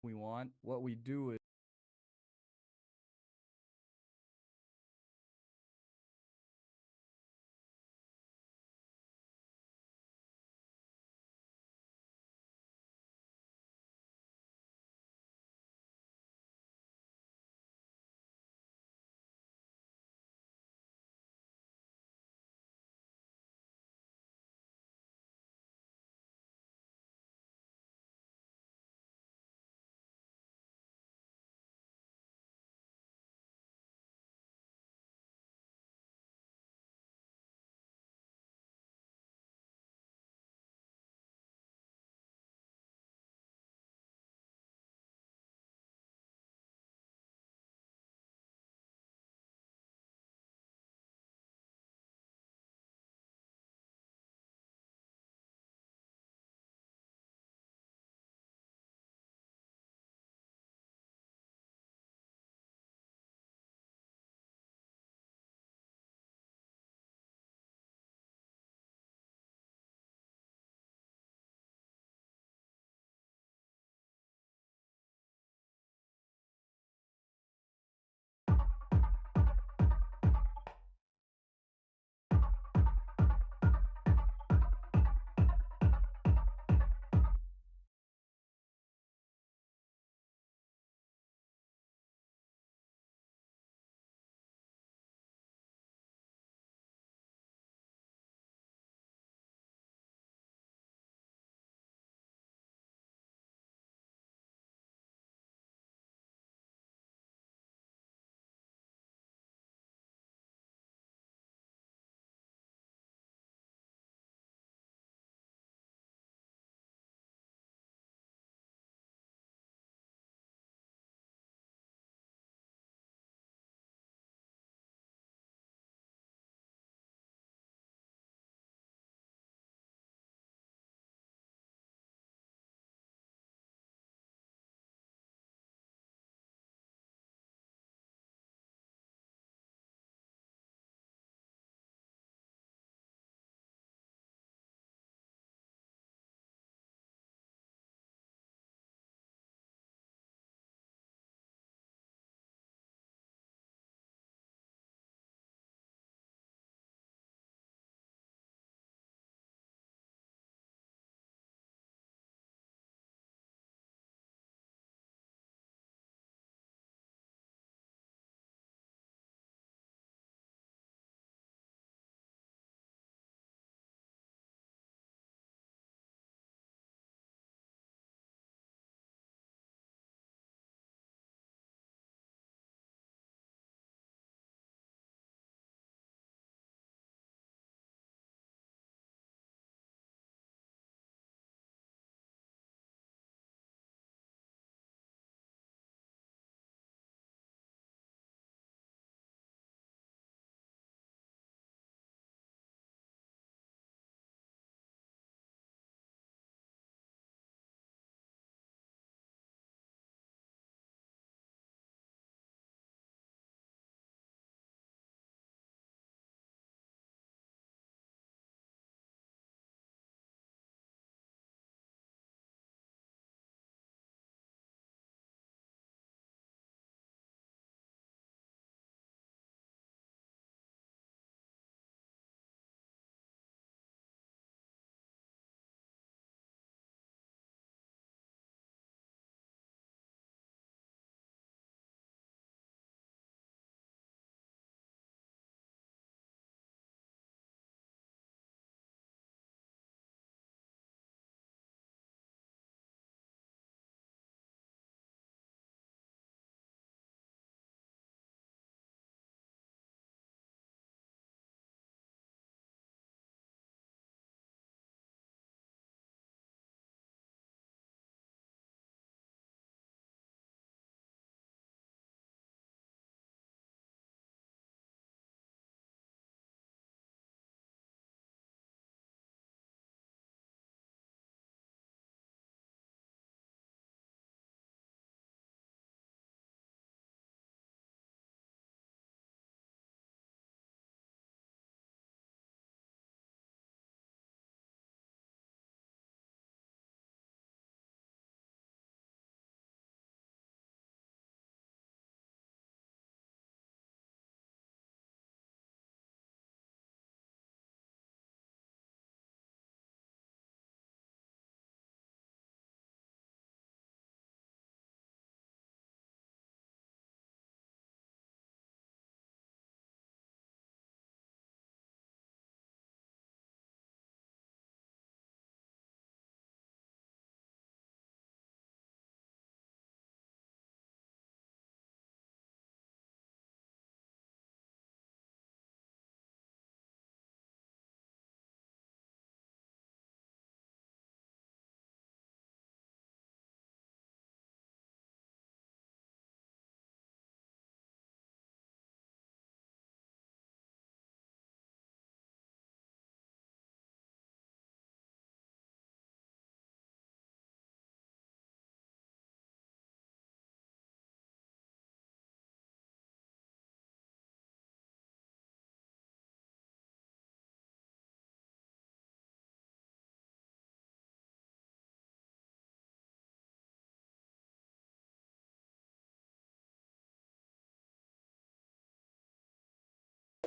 we want. What we do is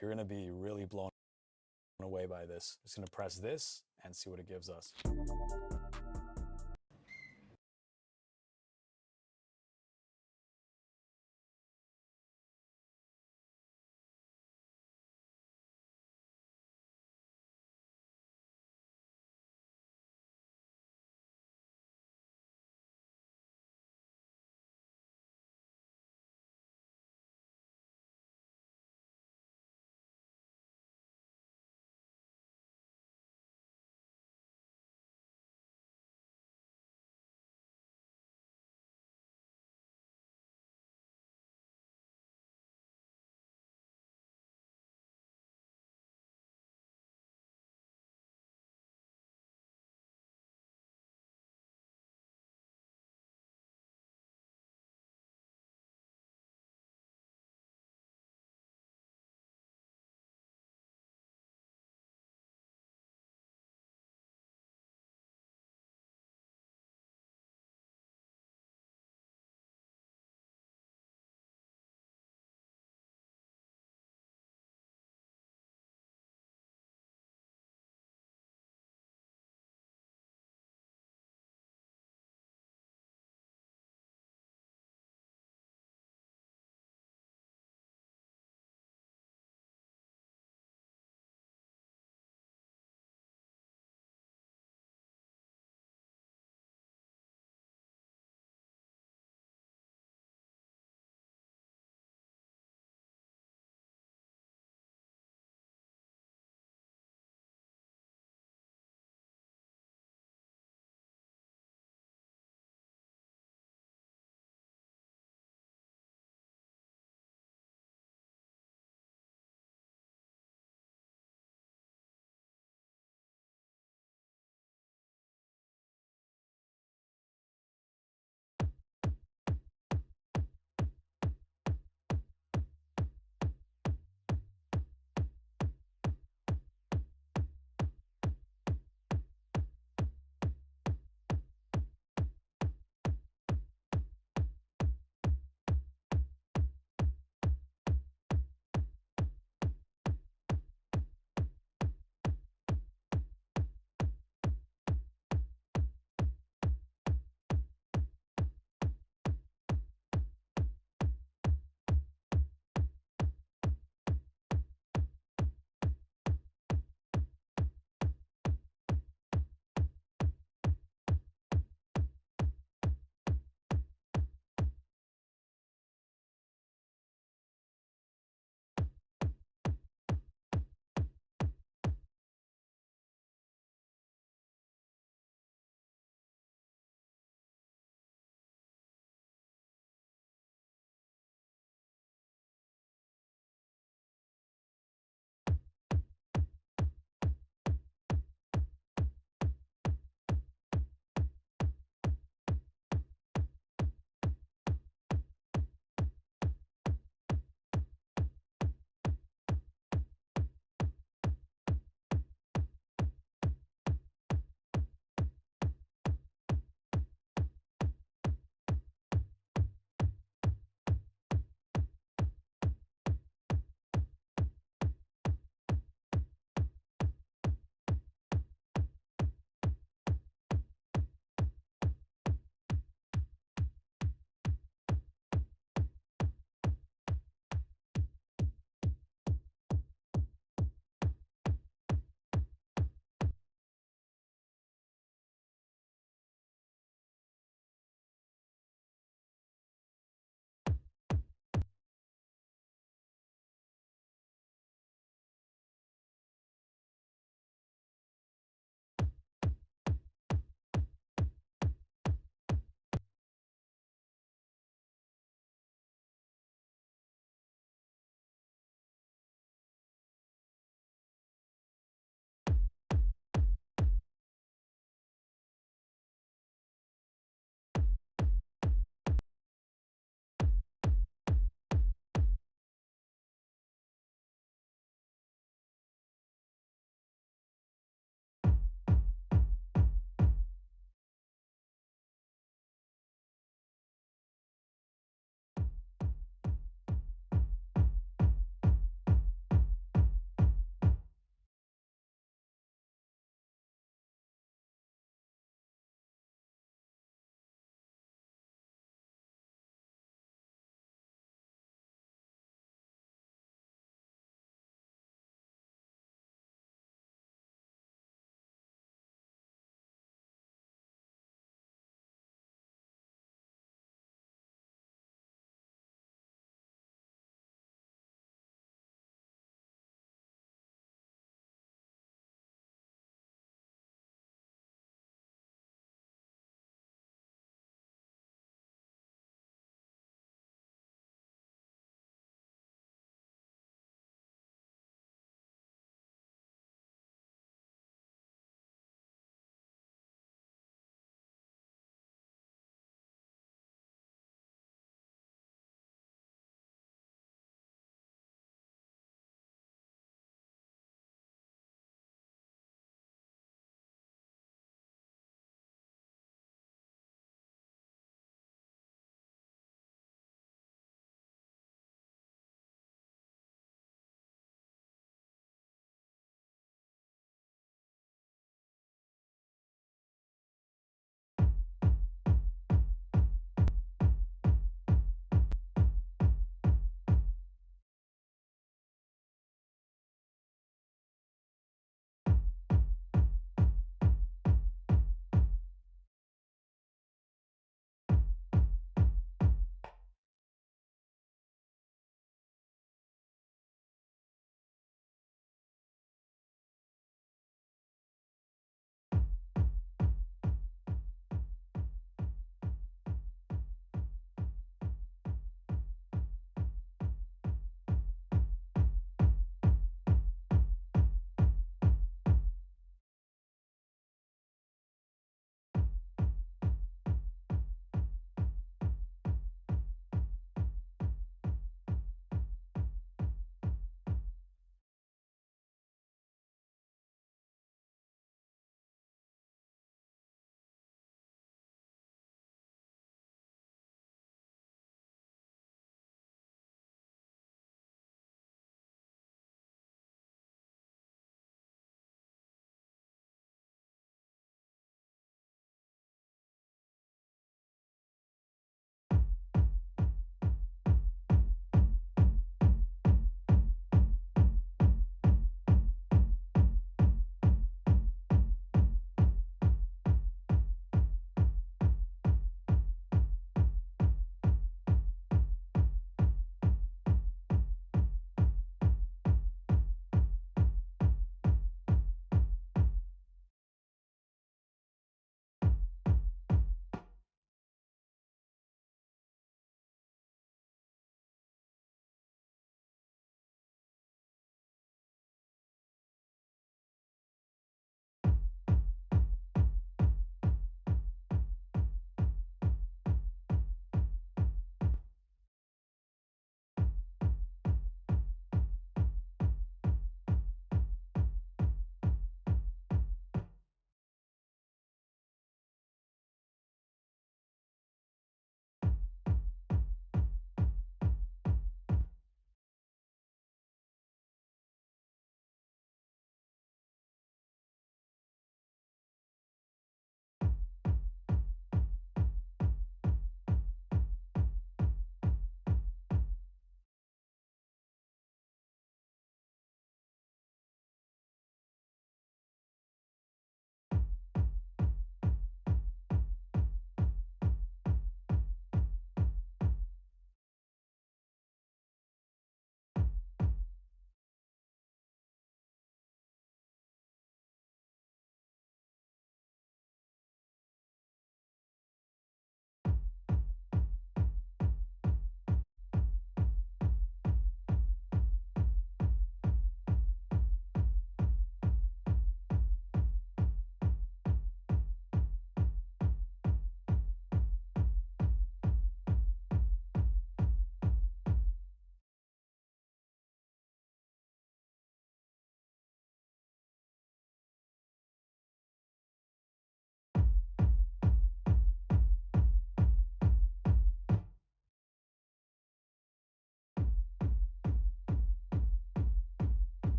You're gonna be really blown away by this. Just gonna press this and see what it gives us.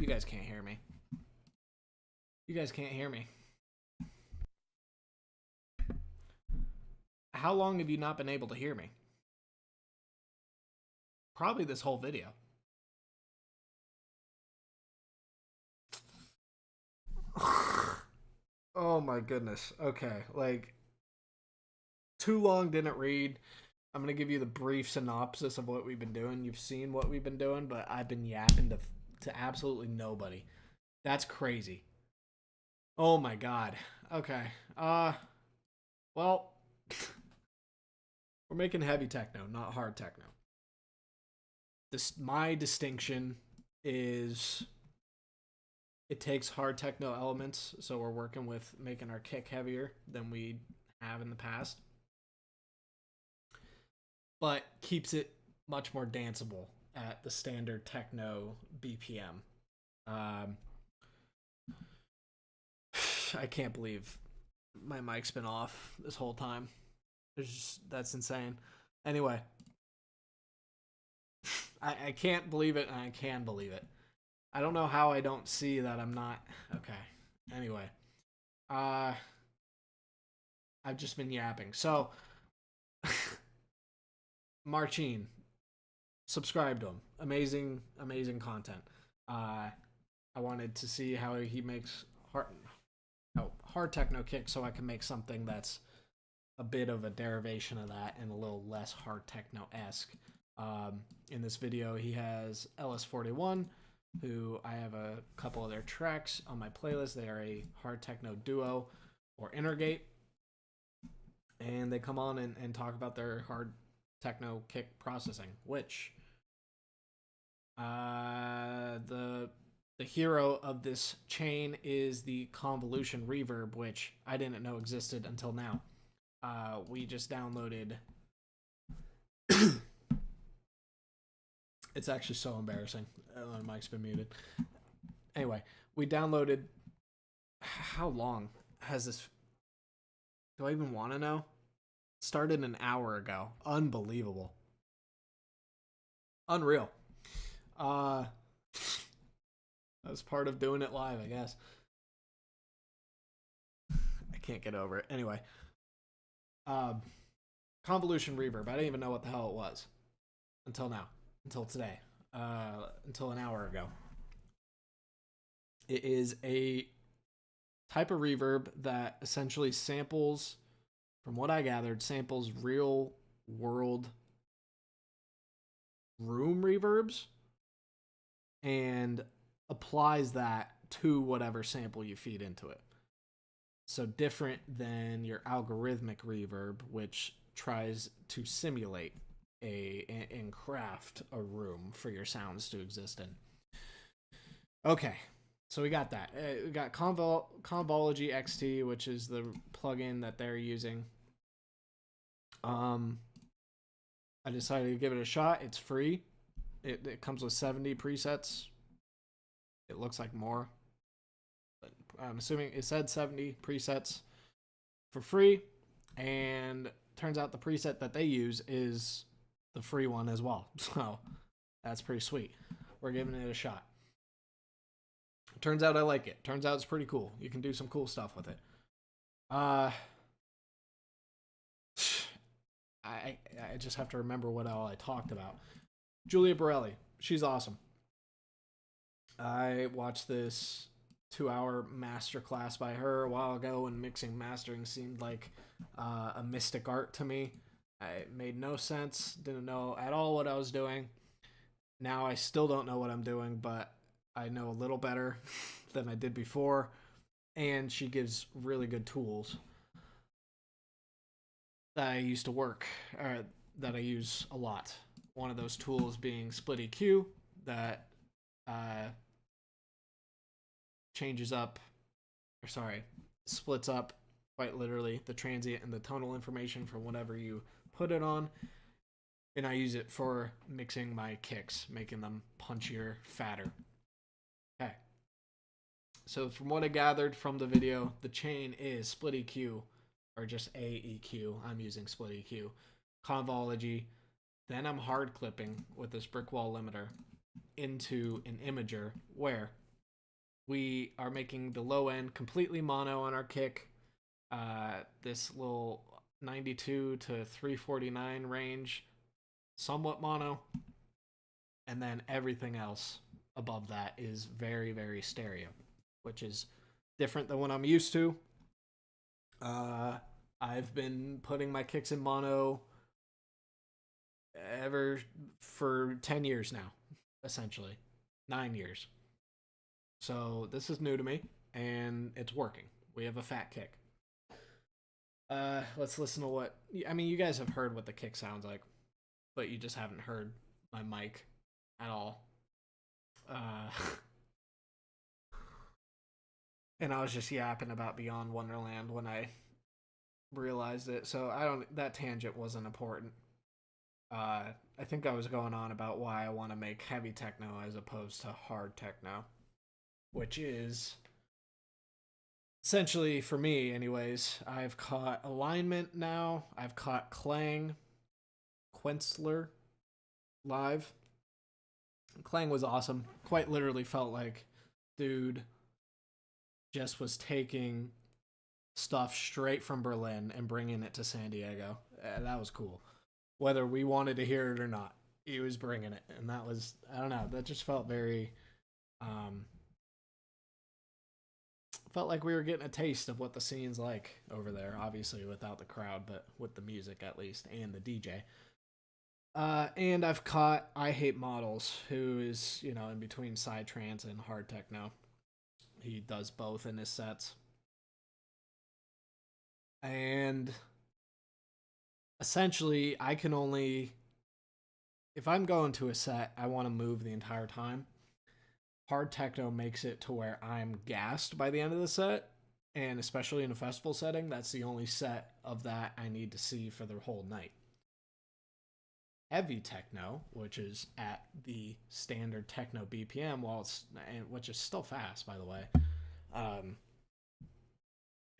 You guys can't hear me. You guys can't hear me. How long have you not been able to hear me? Probably this whole video. Oh my goodness. Okay, like, too long didn't read. I'm going to give you the brief synopsis of what we've been doing. You've seen what we've been doing, but I've been yapping to absolutely nobody. That's crazy. Oh my god. Okay. Well, we're making heavy techno, not hard techno. My distinction is it takes hard techno elements, so we're working with making our kick heavier than we have in the past, but keeps it much more danceable at the standard techno BPM. I can't believe my mic's been off this whole time. That's insane. Anyway, I can't believe it, and I can believe it. I don't know how I don't see that I'm not. Okay. Anyway. I've just been yapping. So, Marcin, subscribe to him. Amazing, amazing content. I wanted to see how he makes hard techno kick, so I can make something that's a bit of a derivation of that and a little less hard techno-esque. In this video, he has LS41, who I have a couple of their tracks on my playlist. They are a hard techno duo or intergate, and they come on and talk about their hard techno kick processing, which the hero of this chain is the convolution reverb, which I didn't know existed until now. We just downloaded. It's actually so embarrassing. My mic's been muted. Anyway, we downloaded. How long has this? Do I even want to know? It started an hour ago. Unbelievable. Unreal. That's part of doing it live, I guess. I can't get over it. Anyway. Convolution reverb. I didn't even know what the hell it was until now. Until today. Until an hour ago. It is a type of reverb that essentially samples, from what I gathered, samples real world room reverbs and applies that to whatever sample you feed into it. So different than your algorithmic reverb, which tries to simulate and craft a room for your sounds to exist in. Okay, so we got that. We got Convology XT, which is the plugin that they're using. I decided to give it a shot. It's free. It comes with 70 presets. It looks like more, but I'm assuming it said 70 presets for free, and turns out the preset that they use is the free one as well. So that's pretty sweet. We're giving it a shot. Turns out I like it. Turns out it's pretty cool. You can do some cool stuff with it. I just have to remember what all I talked about. Julia Borelli. She's awesome. I watched this 2-hour masterclass by her a while ago, and mixing mastering seemed like a mystic art to me. It made no sense. Didn't know at all what I was doing. Now I still don't know what I'm doing, but I know a little better than I did before. And she gives really good tools that I used to work, or that I use a lot. One of those tools being Split EQ, that splits up quite literally the transient and the tonal information from whatever you put it on. And I use it for mixing my kicks, making them punchier, fatter. Okay. So from what I gathered from the video, the chain is Split EQ, or just AEQ. I'm using Split EQ. Convology. Then I'm hard clipping with this brick wall limiter into an imager where we are making the low end completely mono on our kick. This little 92 to 349 range, somewhat mono. And then everything else above that is very, very stereo, which is different than what I'm used to. I've been putting my kicks in mono ever for 10 years now, essentially. 9 years. So this is new to me, and it's working. We have a fat kick. Let's listen to what... I mean, you guys have heard what the kick sounds like, but you just haven't heard my mic at all. And I was just yapping about Beyond Wonderland when I realized it, so that tangent wasn't important. I think I was going on about why I want to make heavy techno as opposed to hard techno, which is essentially, for me anyways, I've caught alignment now. I've caught Clang, Quentzler live. Clang was awesome. Quite literally felt like dude just was taking stuff straight from Berlin and bringing it to San Diego. That was cool. Whether we wanted to hear it or not, he was bringing it. And that was, I don't know, that just felt very, felt like we were getting a taste of what the scene's like over there. Obviously without the crowd, but with the music at least, and the DJ. And I've caught I Hate Models, who is, you know, in between psytrance and hard techno. He does both in his sets. And essentially, I can only... If I'm going to a set, I want to move the entire time. Hard techno makes it to where I'm gassed by the end of the set. And especially in a festival setting, that's the only set of that I need to see for the whole night. Heavy techno, which is at the standard techno BPM, which is still fast, by the way,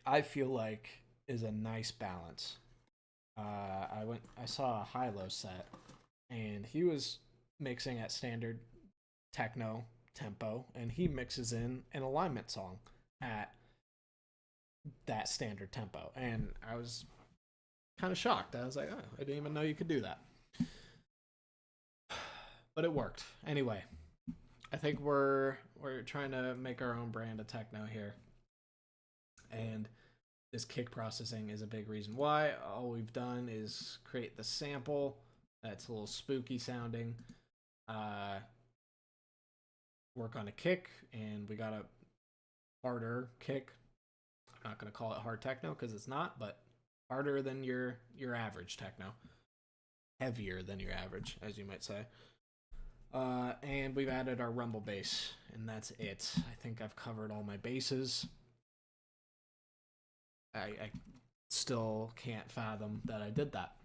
I feel like is a nice balance. I saw a high-low set, and he was mixing at standard techno tempo, and he mixes in an alignment song at that standard tempo, and I was kind of shocked. I was like, oh, I didn't even know you could do that. But it worked. Anyway, I think we're trying to make our own brand of techno here. And this kick processing is a big reason why. All we've done is create the sample that's a little spooky sounding. Work on a kick, and we got a harder kick. I'm not going to call it hard techno because it's not, but harder than your average techno. Heavier than your average, as you might say. And we've added our rumble bass, and that's it. I think I've covered all my bases. I still can't fathom that I did that.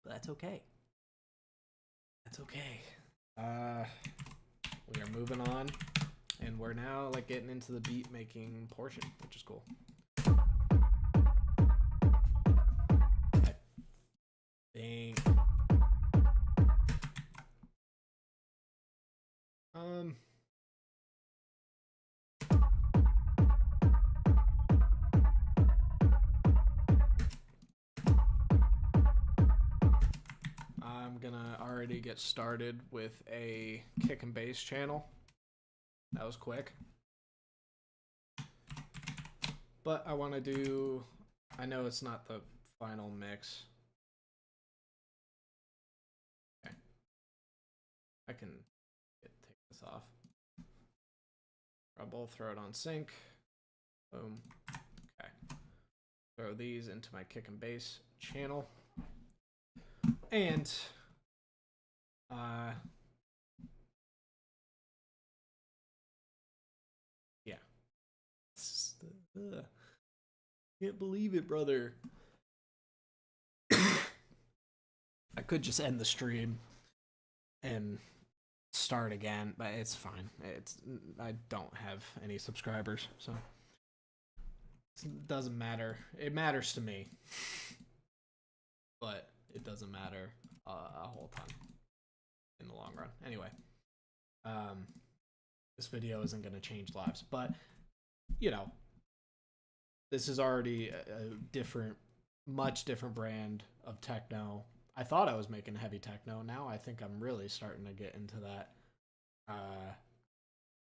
But that's okay. That's okay. We are moving on, and we're now like getting into the beat making portion, which is cool. I think I'm gonna already get started with a kick and bass channel. That was quick. But I want to do... I know it's not the final mix. Okay. I can take this off. Rumble, throw it on sync. Boom. Okay. Throw these into my kick and bass channel. And yeah. Can't believe it, brother. I could just end the stream and start again, but it's fine. I don't have any subscribers, so it doesn't matter. It matters to me, but it doesn't matter a whole ton in the long run. Anyway, this video isn't going to change lives. But, you know, this is already a different, much different brand of techno. I thought I was making heavy techno. Now I think I'm really starting to get into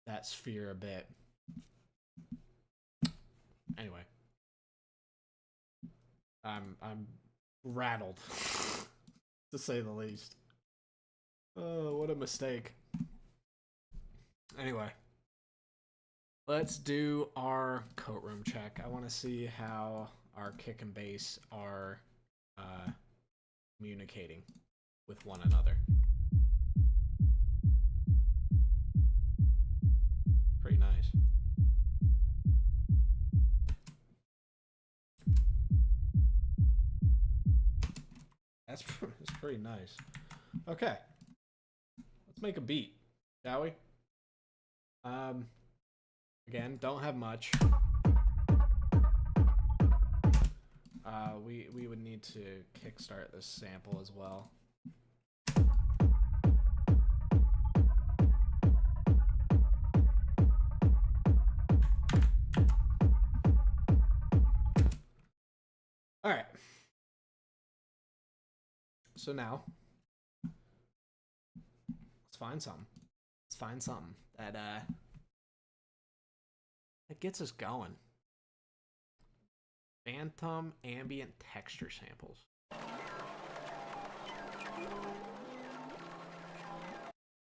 that sphere a bit. Anyway, I'm rattled, to say the least. Oh, what a mistake. Anyway, let's do our coat room check. I want to see how our kick and bass are communicating with one another. Pretty nice. That's pretty nice. Okay, let's make a beat, shall we? Again, don't have much. We would need to kickstart this sample as well. All right. So now, let's find something. Let's find something that gets us going. Phantom ambient texture samples.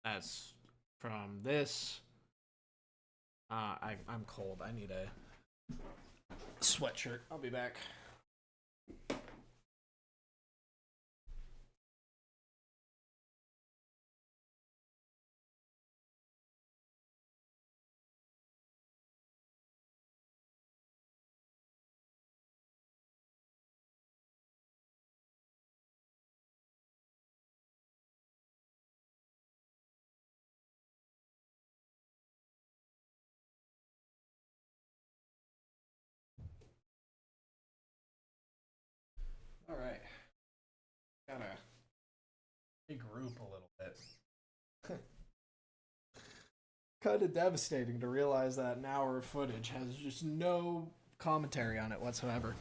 That's from this. I'm cold. I need a sweatshirt. I'll be back. All right. Gotta regroup a little bit. Kind of devastating to realize that an hour of footage has just no commentary on it whatsoever.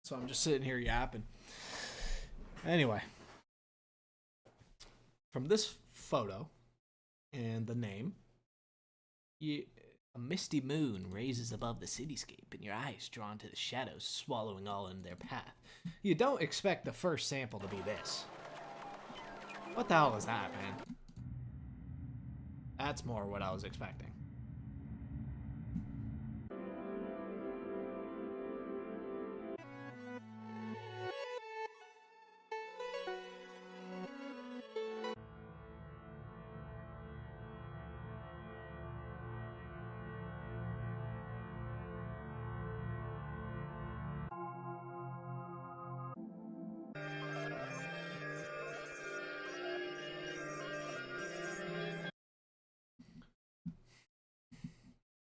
So I'm just sitting here yapping. Anyway, from this photo and the name, a misty moon raises above the cityscape, and your eyes drawn to the shadows swallowing all in their path. You don't expect the first sample to be this. What the hell is that, man? That's more what I was expecting.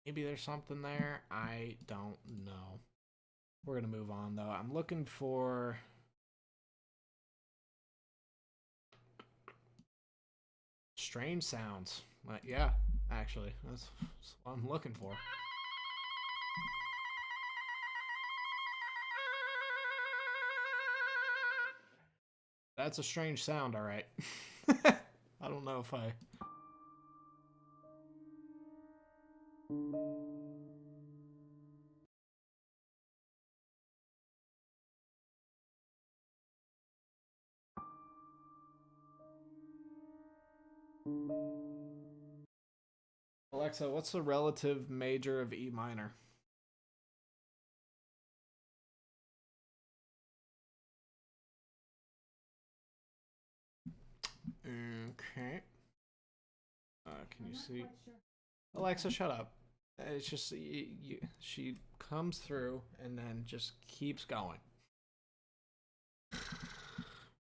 Maybe there's something there. I don't know. We're going to move on, though. I'm looking for... strange sounds. Yeah, actually. That's what I'm looking for. That's a strange sound, all right. I don't know if I... Alexa, what's the relative major of E minor? Okay. Can you see? Alexa, shut up. It's just she comes through and then just keeps going.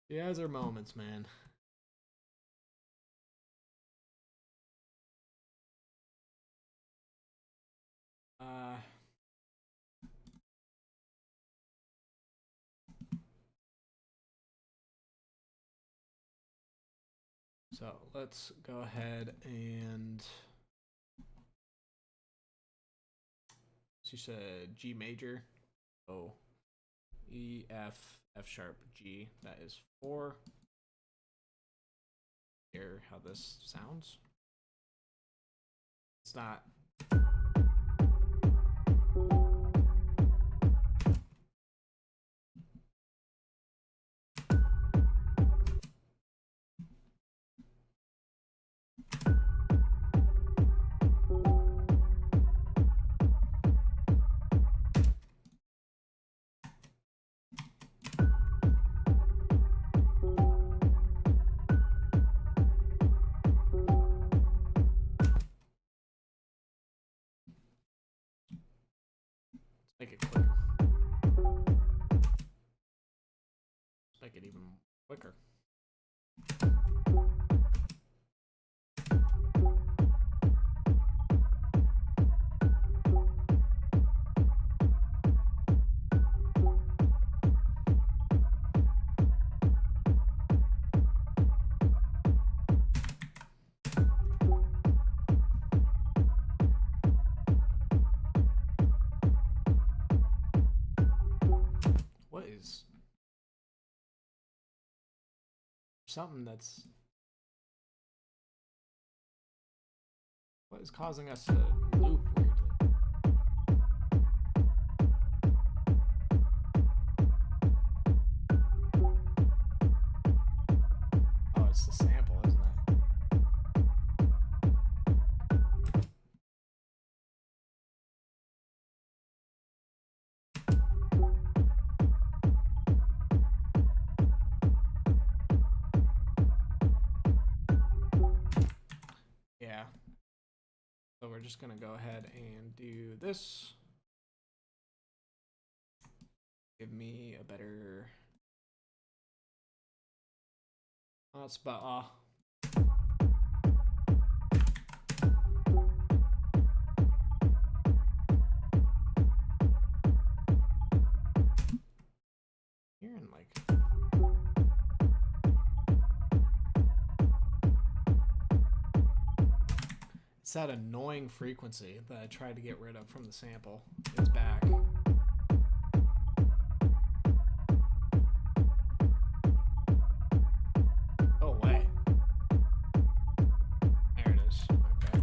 She has her moments, man. So let's go ahead and you said G major. Oh, E, F, F sharp, G. That is 4. Hear how this sounds. It's not. Make it quicker. Let's make it even quicker. What is something that's what is causing us to loop weirdly? Oh, it's the sample, isn't it? Yeah. So we're just gonna go ahead and do this. Give me a better spot. Hearing like it's that annoying frequency that I tried to get rid of from the sample. It's back. Go away. There it is. Okay.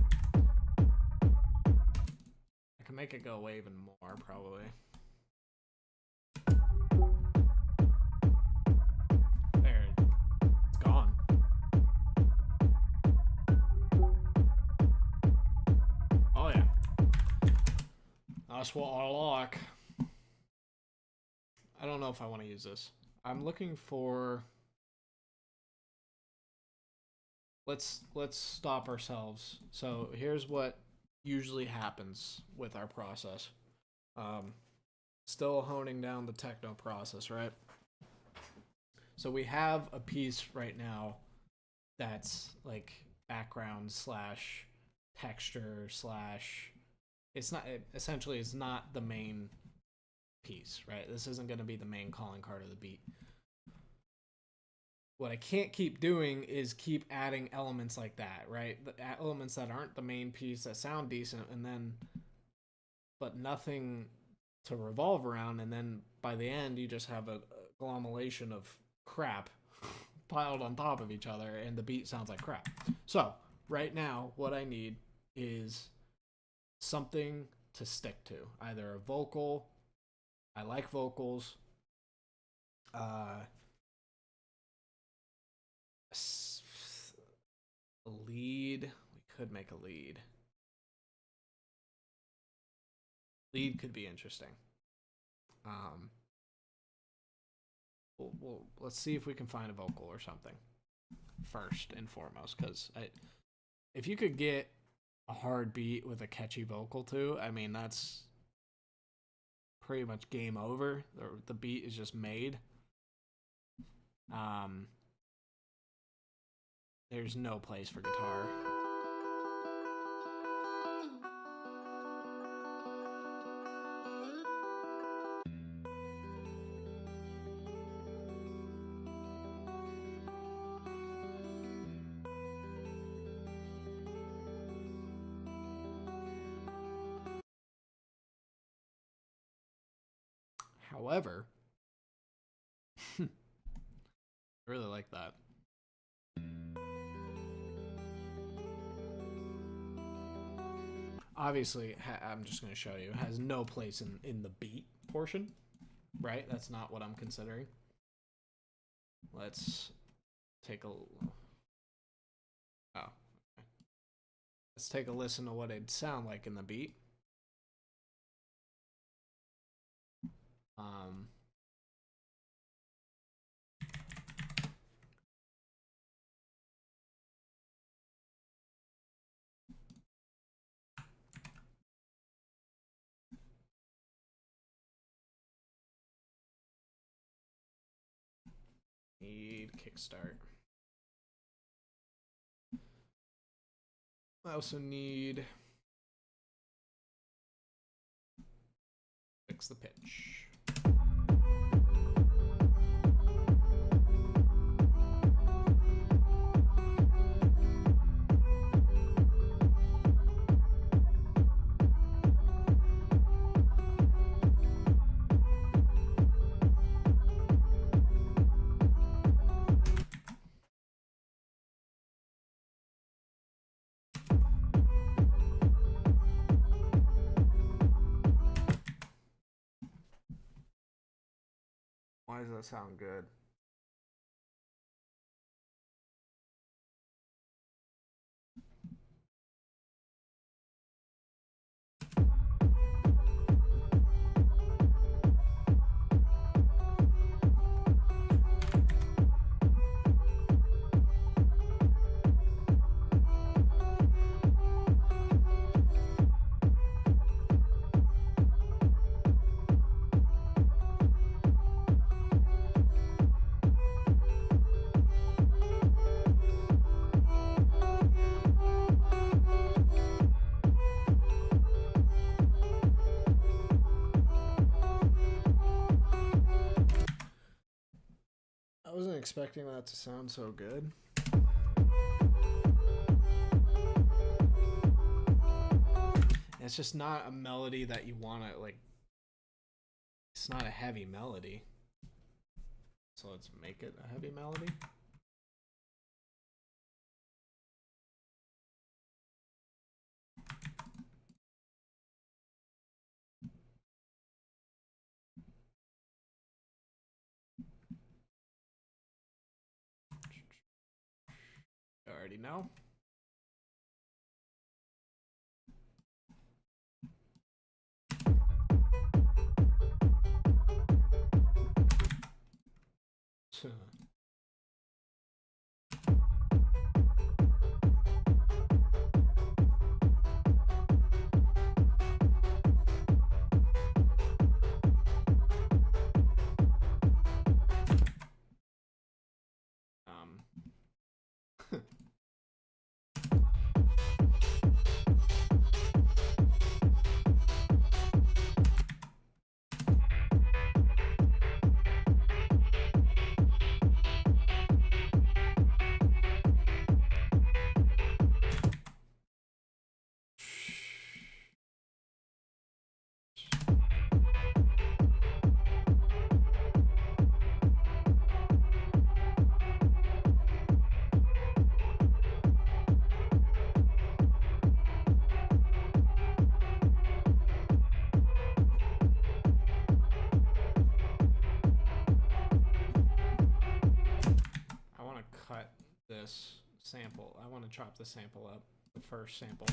I can make it go away even more, probably. There. It's gone. Oh yeah. That's what I like. I don't know if I want to use this. I'm looking for. Let's stop ourselves. So here's what usually happens with our process. Still honing down the techno process, right? So we have a piece right now that's like background slash texture slash. It's not essentially it's not the main piece, right? This isn't going to be the main calling card of the beat. What I can't keep doing is keep adding elements like that, right? The elements that aren't the main piece that sound decent, and then but nothing to revolve around, and then by the end you just have a agglomeration of crap piled on top of each other, and the beat sounds like crap. So right now, what I need is something to stick to, either a vocal. I like vocals. A lead. We could make a lead. Lead could be interesting. Let's see if we can find a vocal or something first and foremost, because if you could get a hard beat with a catchy vocal too, I mean, that's pretty much game over. The beat is just made. There's no place for guitar. However, I really like that. Obviously, I'm just going to show you. It has no place in the beat portion, right? That's not what I'm considering. Let's take a... Oh. Okay. Let's take a listen to what it'd sound like in the beat. Need kickstart. I also need fix the pitch. Why does that sound good? I wasn't expecting that to sound so good. It's just not a melody that you want to, like, it's not a heavy melody. So let's make it a heavy melody. You already know. This sample. I want to chop the sample up, the first sample.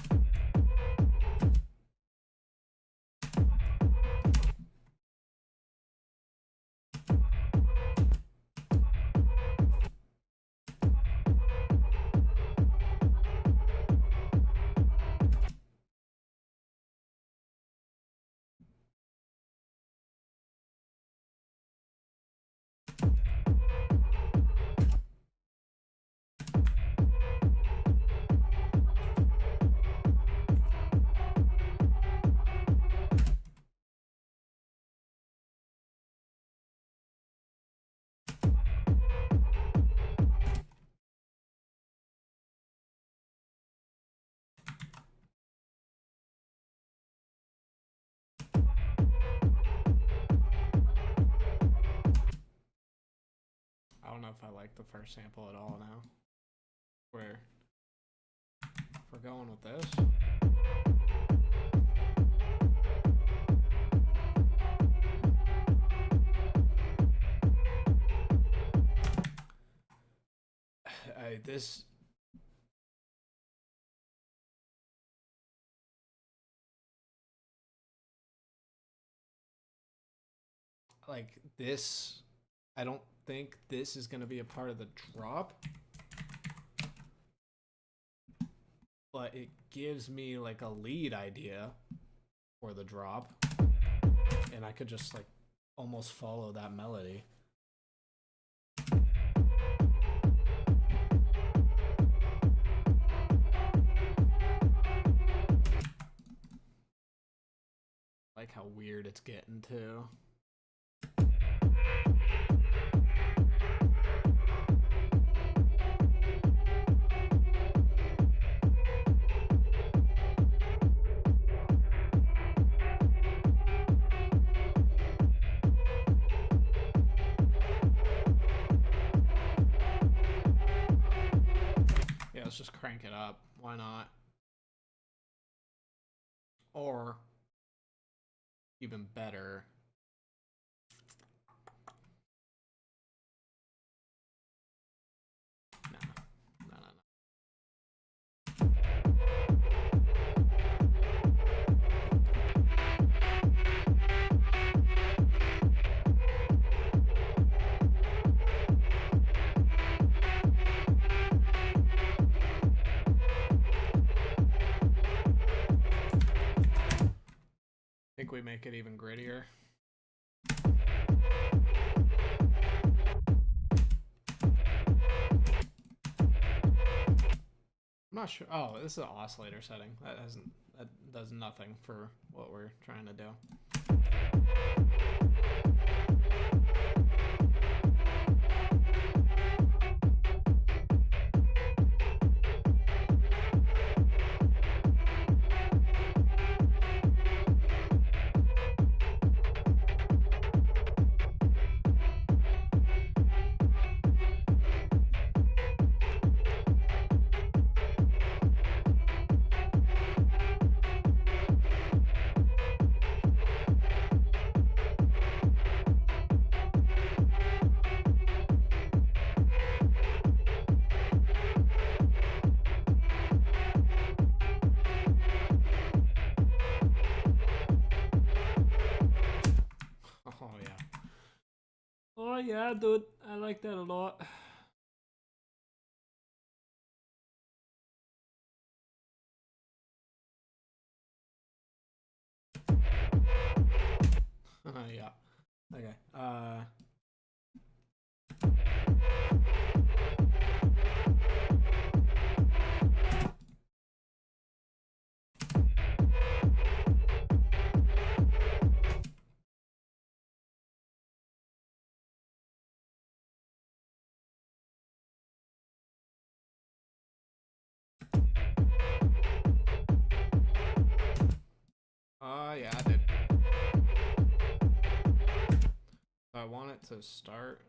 don't know if I like the first sample at all now. Where if we're going with this. This like this, I don't think this is going to be a part of the drop, but it gives me like a lead idea for the drop, and I could just like almost follow that melody. Like how weird it's getting too. Yeah, let's just crank it up. Why not? Or even better, no. I think we make it even grittier. I'm not sure. Oh, this is an oscillator setting. That does nothing for what we're trying to do. Oh yeah, dude, I like that a lot. Yeah. Okay. Yeah, I did. I want it to start.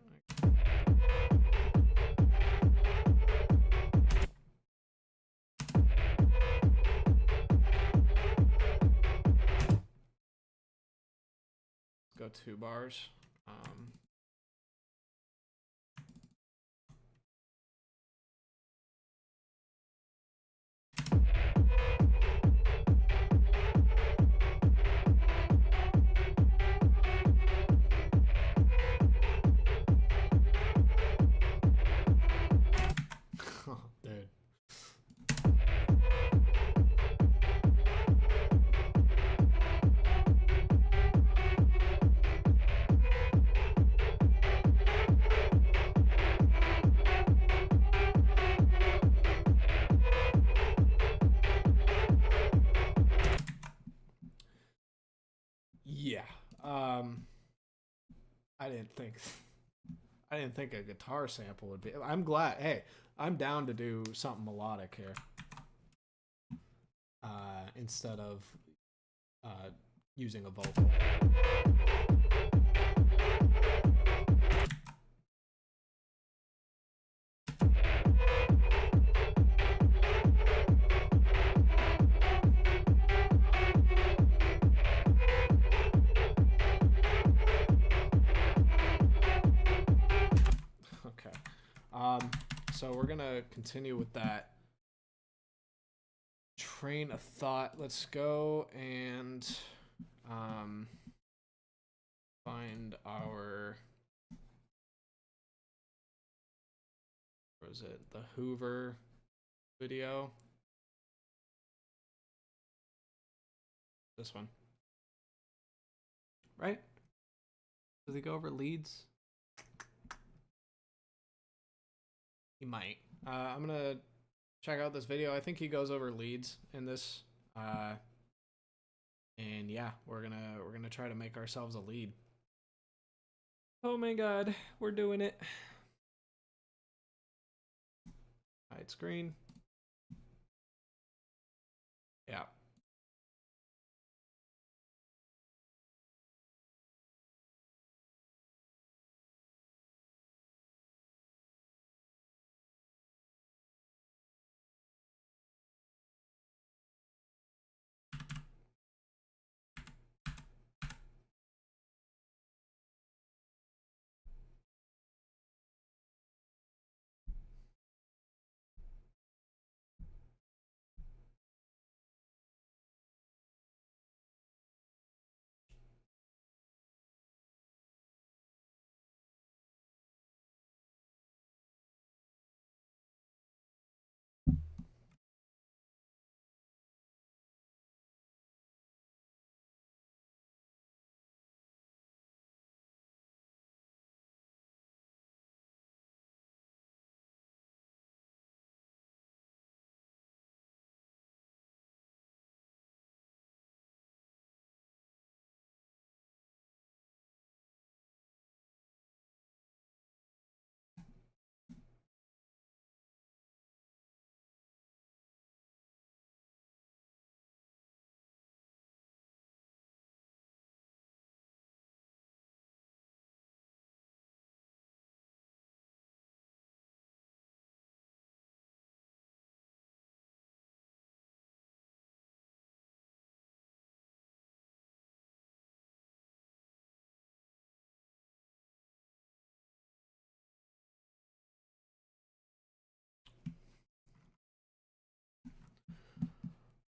Go 2 bars. Dude. Yeah. I didn't think a guitar sample would be. I'm glad. Hey, I'm down to do something melodic here. Instead of using a vocal. So we're gonna continue with that train of thought. Let's go and find our, what was it, the Hoover video. This one, right? Does he go over leads? He might. I'm gonna check out this video. I think he goes over leads in this. And yeah, we're gonna try to make ourselves a lead. Oh my god, we're doing it. Hide screen. Yeah.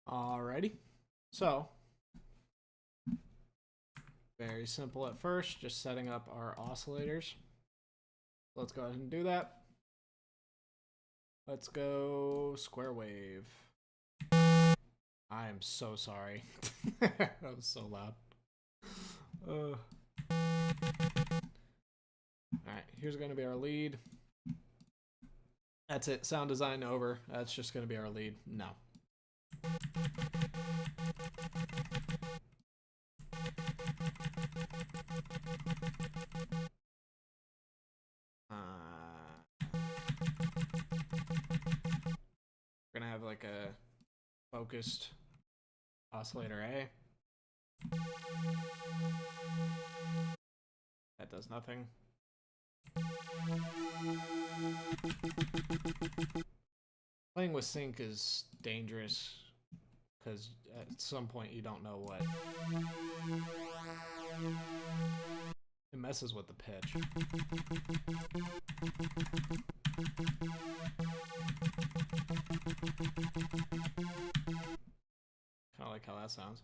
Alrighty. So, very simple at first, just setting up our oscillators. Let's go ahead and do that. Let's go square wave. I am so sorry. That was so loud. Alright, here's going to be our lead. That's it. Sound design over. That's just going to be our lead. No. We're gonna have like a focused oscillator A. That does nothing. Playing with sync is dangerous because at some point you don't know what. It messes with the pitch. Kind of like how that sounds.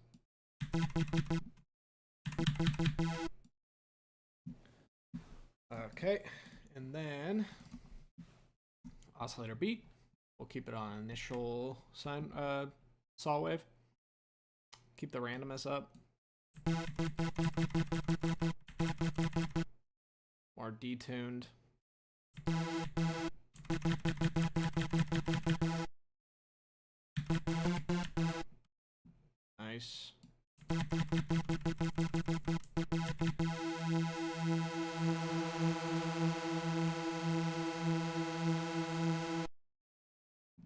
Okay, and then oscillator B. We'll keep it on initial sine saw wave. Keep the randomness up. More detuned. Nice.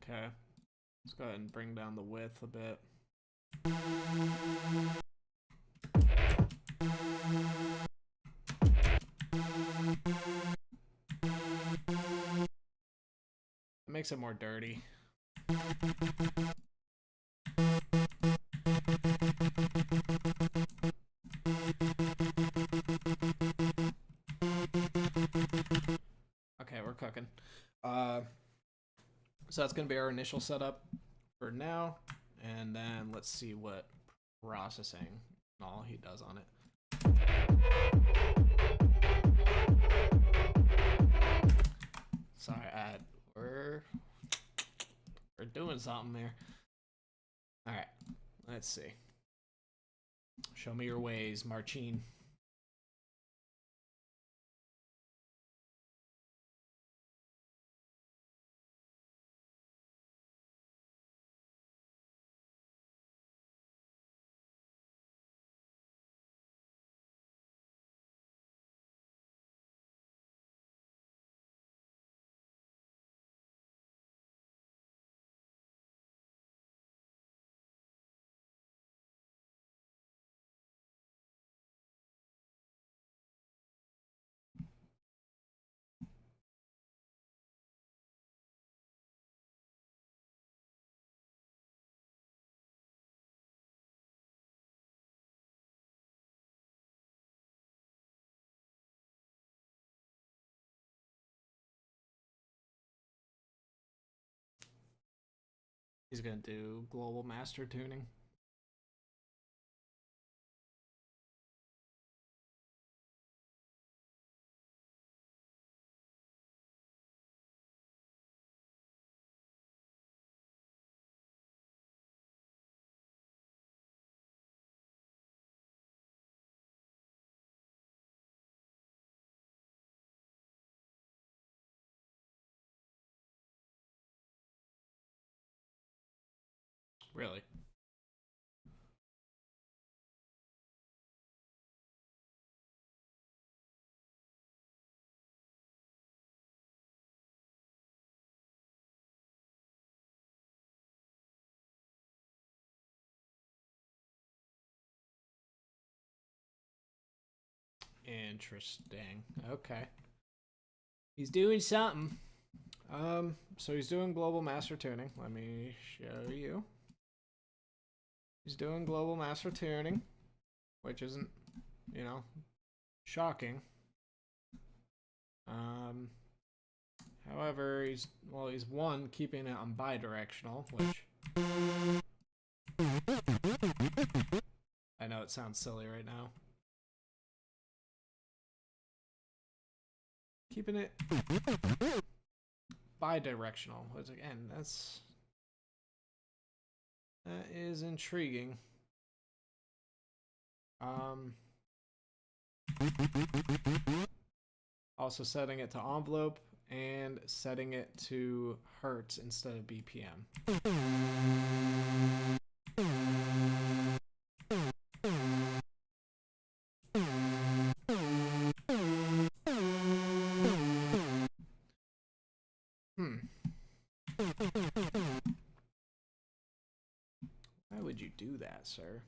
Okay. Let's go ahead and bring down the width a bit. It makes it more dirty. Okay, we're cooking. So that's going to be our initial setup for now. And then let's see what processing and all he does on it. Sorry, we're doing something there. All right, let's see. Show me your ways, Marcin. He's gonna do global master tuning. Really? Interesting. Okay. He's doing something. So he's doing global master tuning. Let me show you. He's doing global master tuning, which isn't, you know, shocking. However, he's one, keeping it on bidirectional, which I know it sounds silly right now. Keeping it bidirectional, which again, that is intriguing. Also setting it to envelope and setting it to hertz instead of BPM. Why would you do that, sir?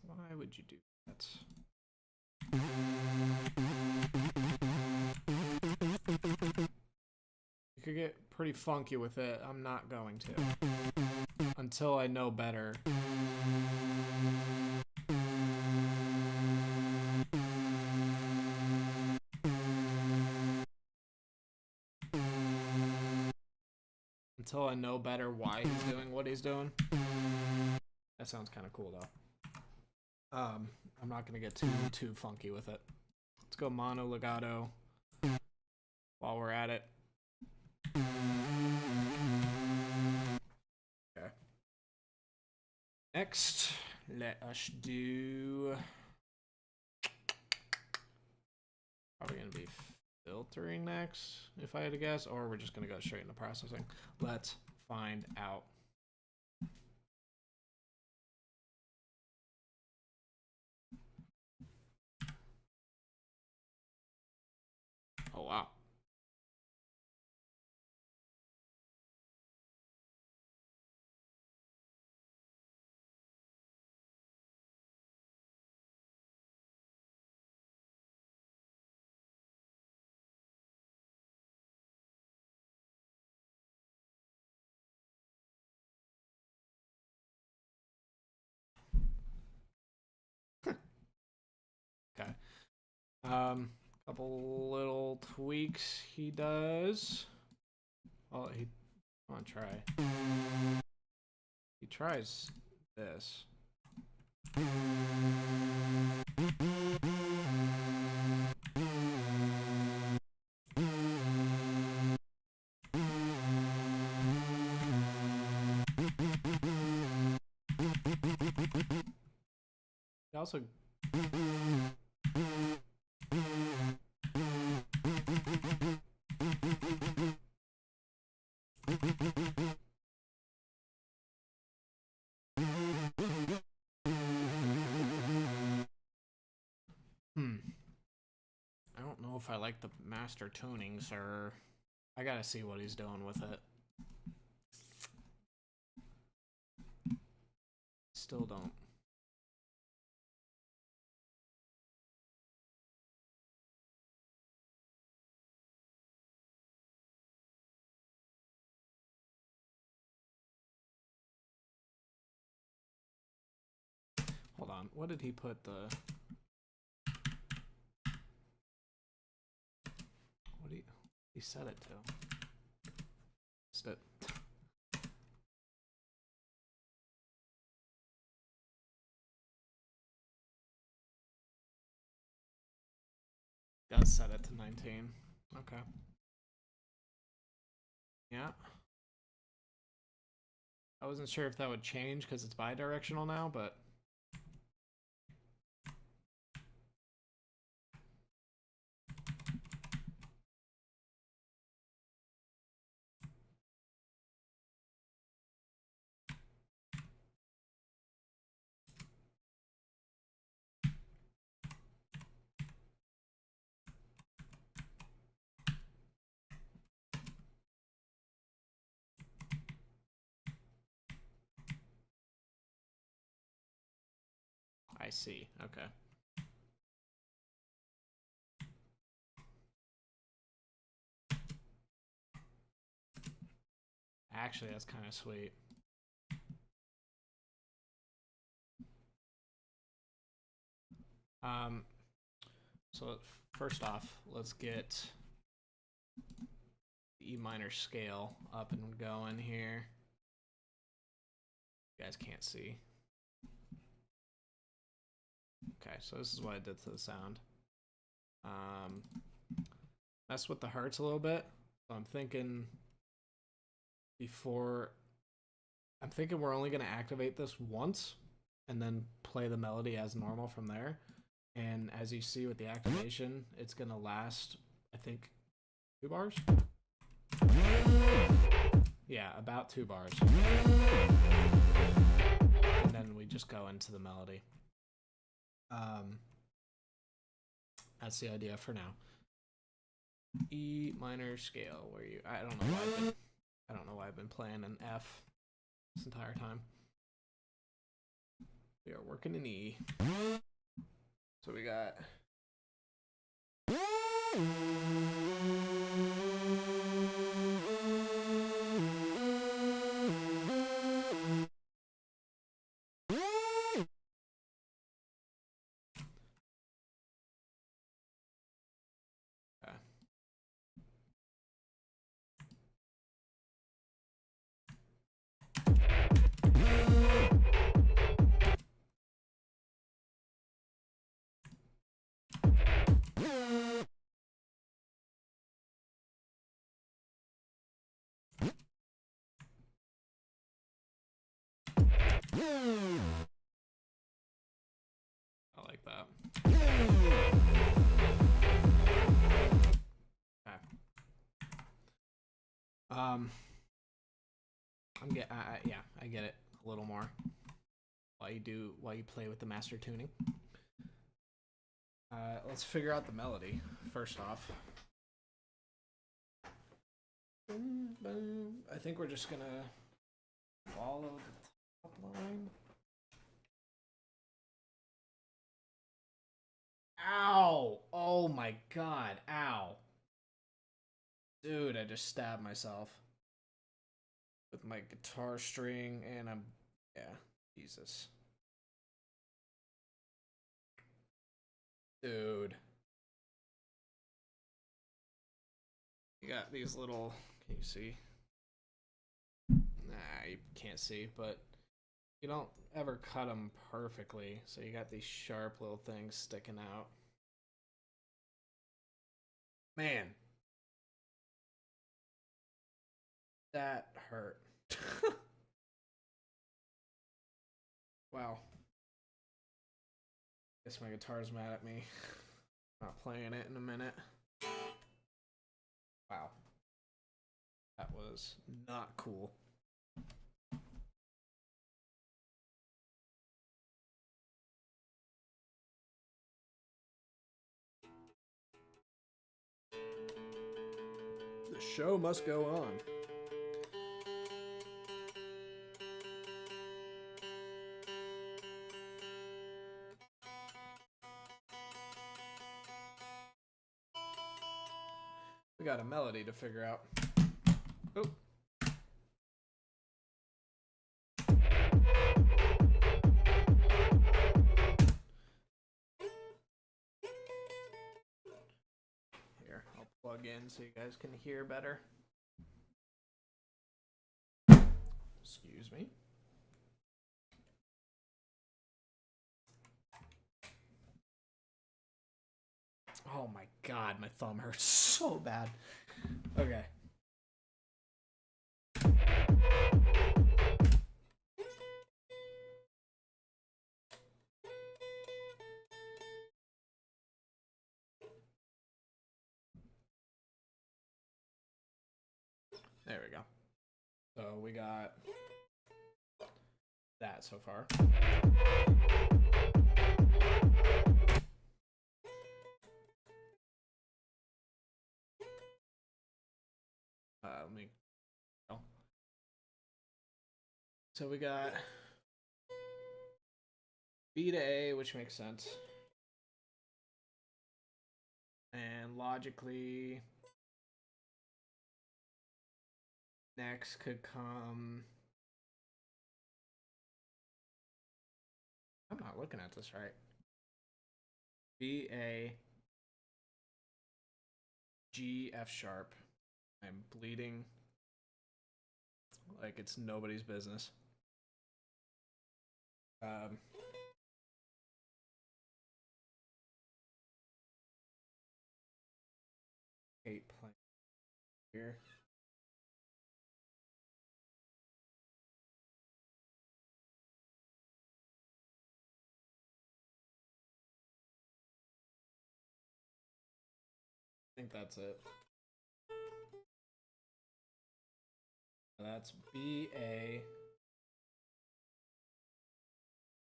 Why would you do that? You could get pretty funky with it. I'm not going to. Until I know better. Until I know better why he's doing what he's doing. That sounds kind of cool though. I'm not gonna get too funky with it. Let's go mono legato while we're at it. Okay. Next, let us do. Probably gonna be filtering next, if I had to guess, or we're just gonna go straight into processing. Let's find out. Oh wow. Couple little tweaks he does. Oh, he come on, try. He tries this. He also I don't know if I like the master tuning, sir. I gotta see what he's doing with it. Still don't. Hold on. What did he put the... What did he set it to? Just it. Does set it to 19. Okay. Yeah. I wasn't sure if that would change because it's bidirectional now, but... I see. Okay. Actually, that's kind of sweet. So first off, let's get the E minor scale up and going here. You guys can't see. Okay, so this is what I did to the sound. Mess with the hertz a little bit. So I'm thinking we're only gonna activate this once and then play the melody as normal from there. And as you see with the activation, it's gonna last, I think, 2 bars? Yeah, about 2 bars. And then we just go into the melody. That's the idea for now. E minor scale, where you I don't know why I've been playing an F this entire time. We are working in E. So we got I like that. Okay. Yeah, I get it a little more while you play with the master tuning. Let's figure out the melody first off. I think we're just gonna follow the top line. Ow! Oh my god, ow. Dude, I just stabbed myself with my guitar string and yeah, Jesus. Dude. You got these little, can you see? Nah, you can't see, but you don't ever cut them perfectly, so you got these sharp little things sticking out. Man, that hurt. Wow. Guess my guitar's mad at me. Not playing it in a minute. Wow. That was not cool. The show must go on. We got a melody to figure out. Oh. Here, I'll plug in so you guys can hear better. Excuse me. Oh my god, my thumb hurts so bad. Okay. There we go. So we got that so far. Let me go. So we got B to A, which makes sense. And logically, next could come. I'm not looking at this right. B, A, G, F sharp. I'm bleeding like it's nobody's business. 8 playing here. I think that's it. That's B, A.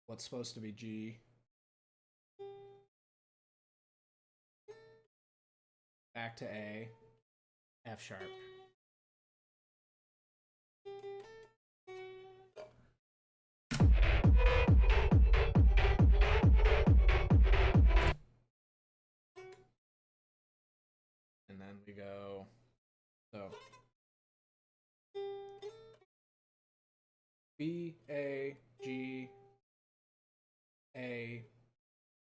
What's supposed to be G? Back to A. F sharp. And then we go, so B, A, G, A,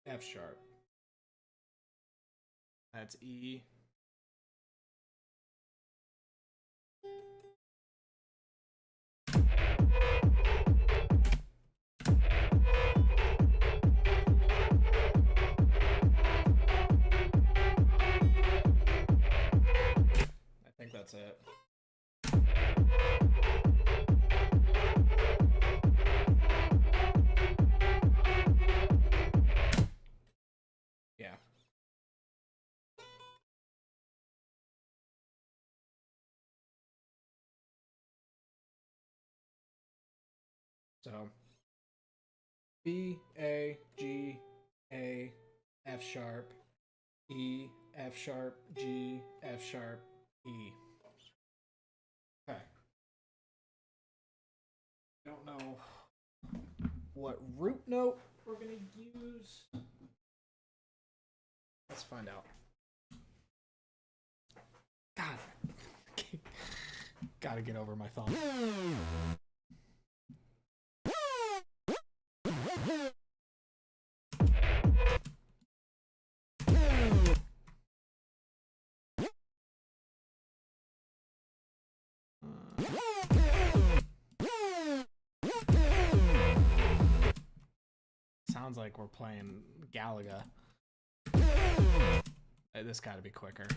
F sharp. That's E. I think that's it. Yeah. So B, A, G, A, F sharp, E, F sharp, G, F sharp, E. Okay. Don't know what root note we're gonna use. Let's find out. God, gotta get over my thumb. sounds like we're playing Galaga. This gotta be quicker.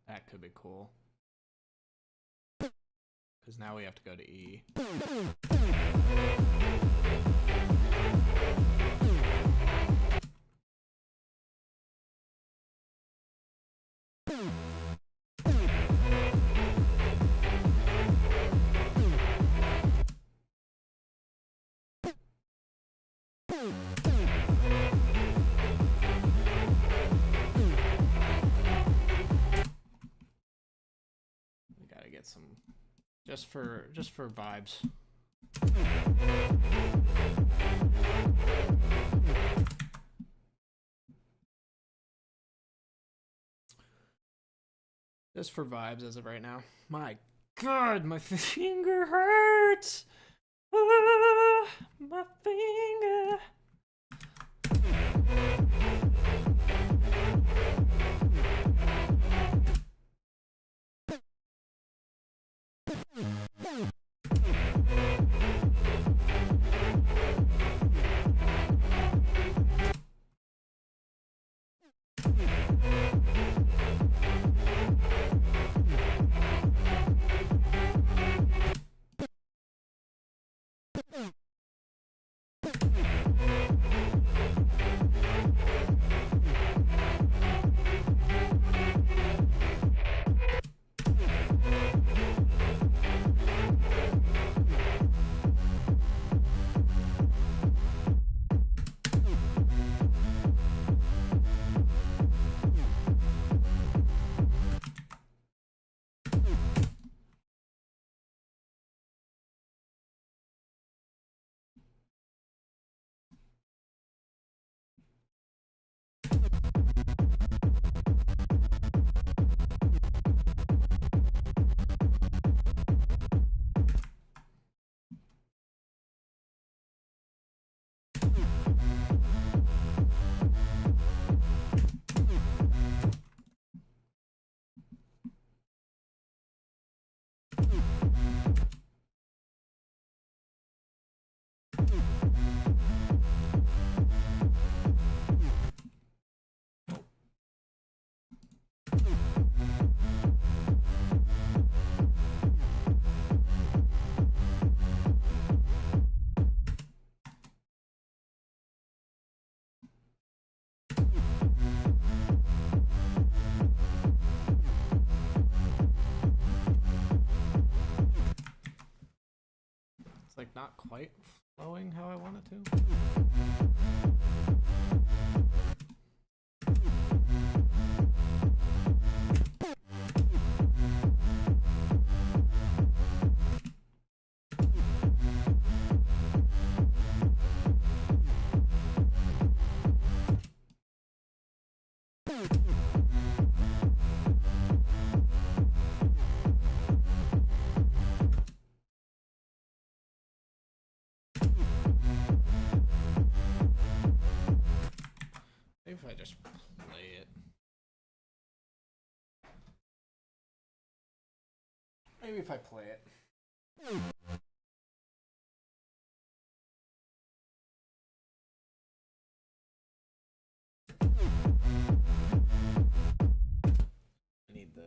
That could be cool. Because now we have to go to E. We gotta get some just for vibes. Just for vibes as of right now. My God, my finger hurts. Ah, my finger. It's like not quite flowing how I want it to. maybe if I play it. I need the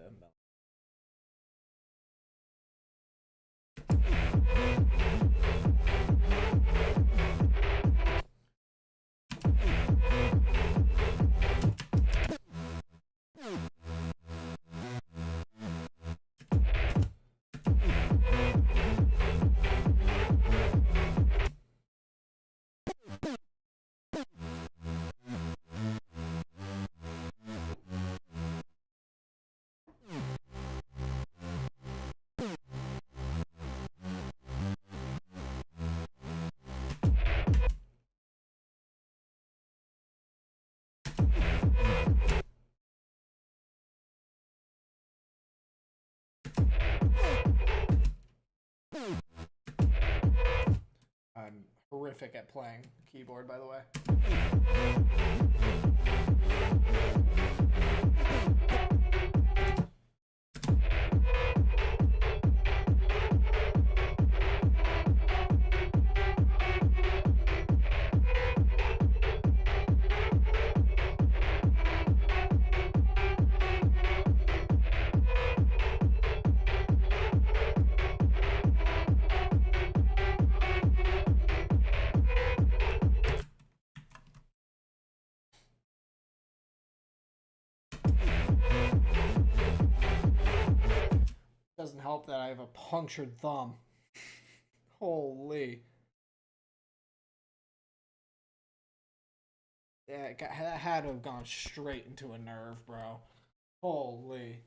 I'm horrific at playing keyboard, by the way. Doesn't help that I have a punctured thumb. Holy. Yeah, that had to have gone straight into a nerve, bro. Holy.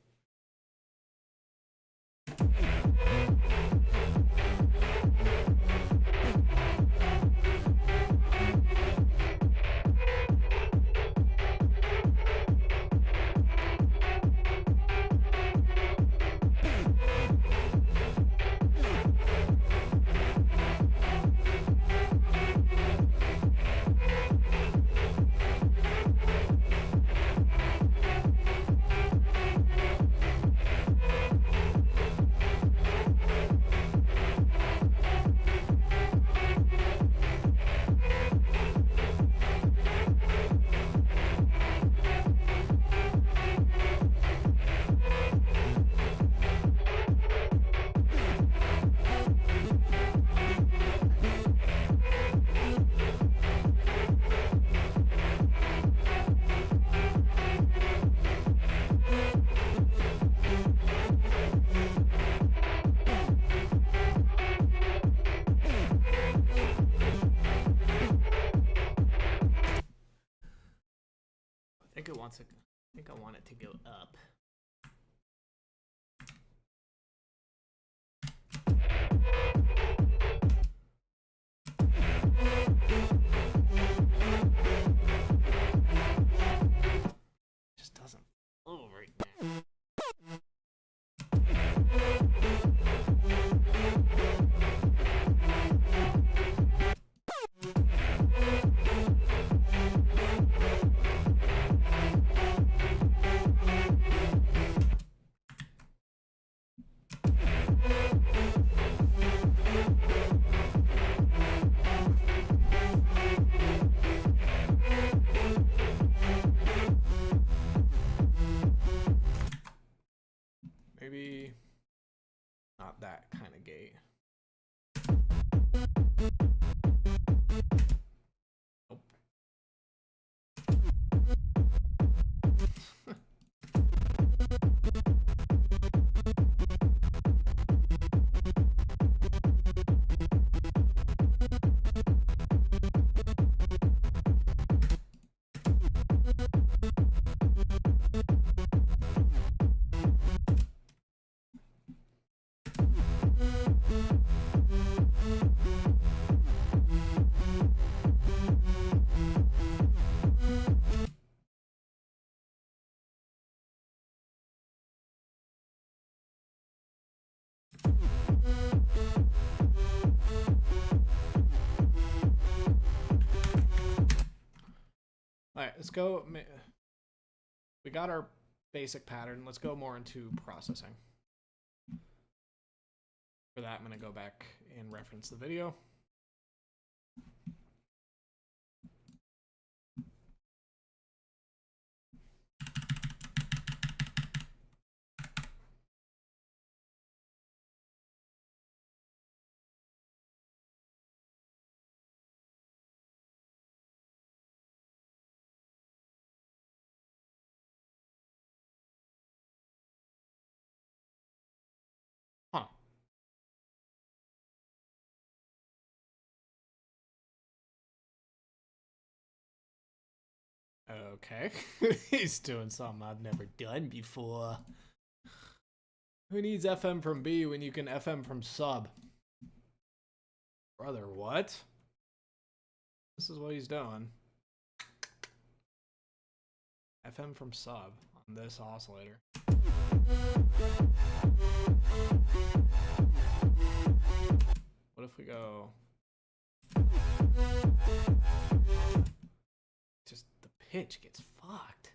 I think I want it to go up. Just doesn't flow right now. Maybe not that kind of gate. Nope. All right, let's go. We got our basic pattern. Let's go more into processing. For that, I'm going to go back and reference the video. Huh. Okay. He's doing something I've never done before. Who needs FM from B when you can FM from sub? Brother, what? This is what he's doing. FM from sub on this oscillator. What if we go... Just the pitch gets fucked.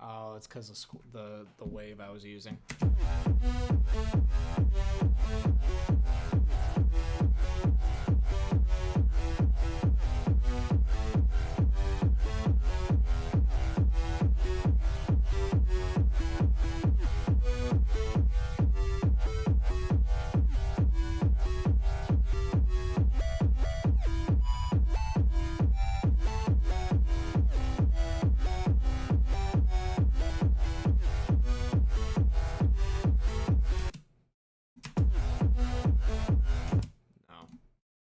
Oh, it's because of the wave I was using.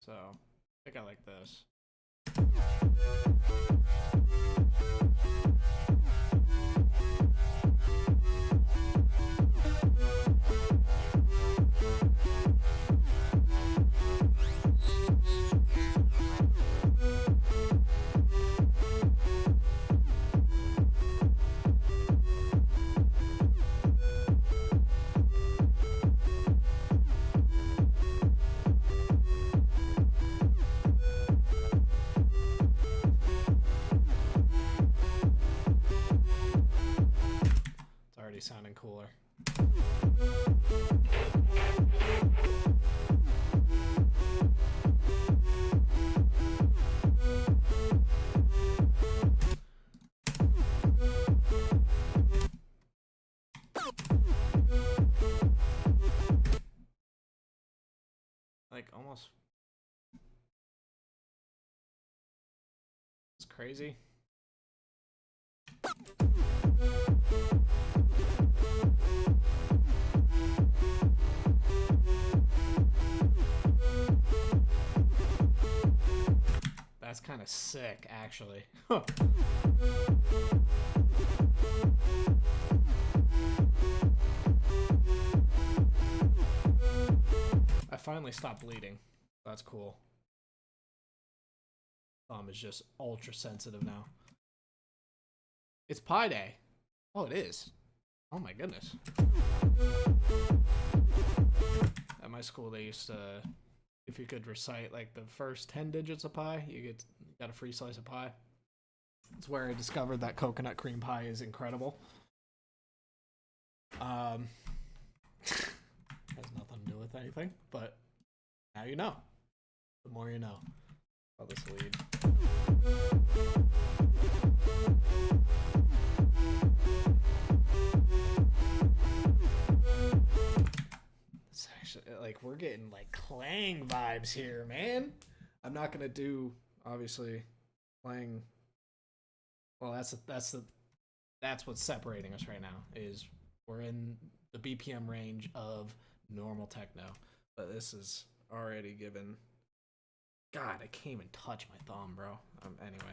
So, I think I like this. Sounding cooler. Like almost. It's crazy. That's kind of sick, actually. Huh. I finally stopped bleeding. That's cool. Thumb is just ultra sensitive now. It's Pi Day. Oh, it is. Oh my goodness. At my school, they used to, if you could recite like the first 10 digits of pi, you got a free slice of pie. It's where I discovered that coconut cream pie is incredible. Has nothing to do with anything, but now you know. The more you know. Oh, this lead. It's actually like we're getting like clang vibes here, man. I'm not gonna do obviously playing. Well, that's what's separating us right now. Is we're in the BPM range of normal techno, but this is already given. God, I can't even touch my thumb, bro. Anyway.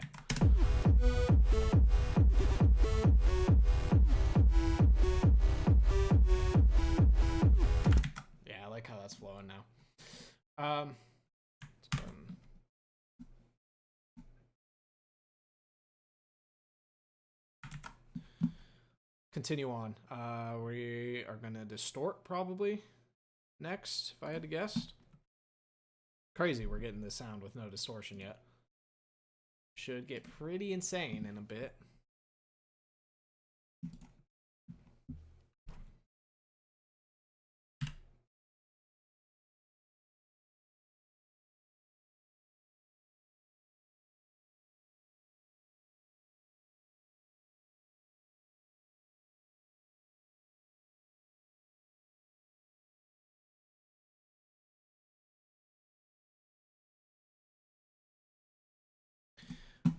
Yeah, I like how that's flowing now. Continue on. We are gonna distort probably next, if I had to guess. Crazy, we're getting this sound with no distortion yet. Should get pretty insane in a bit.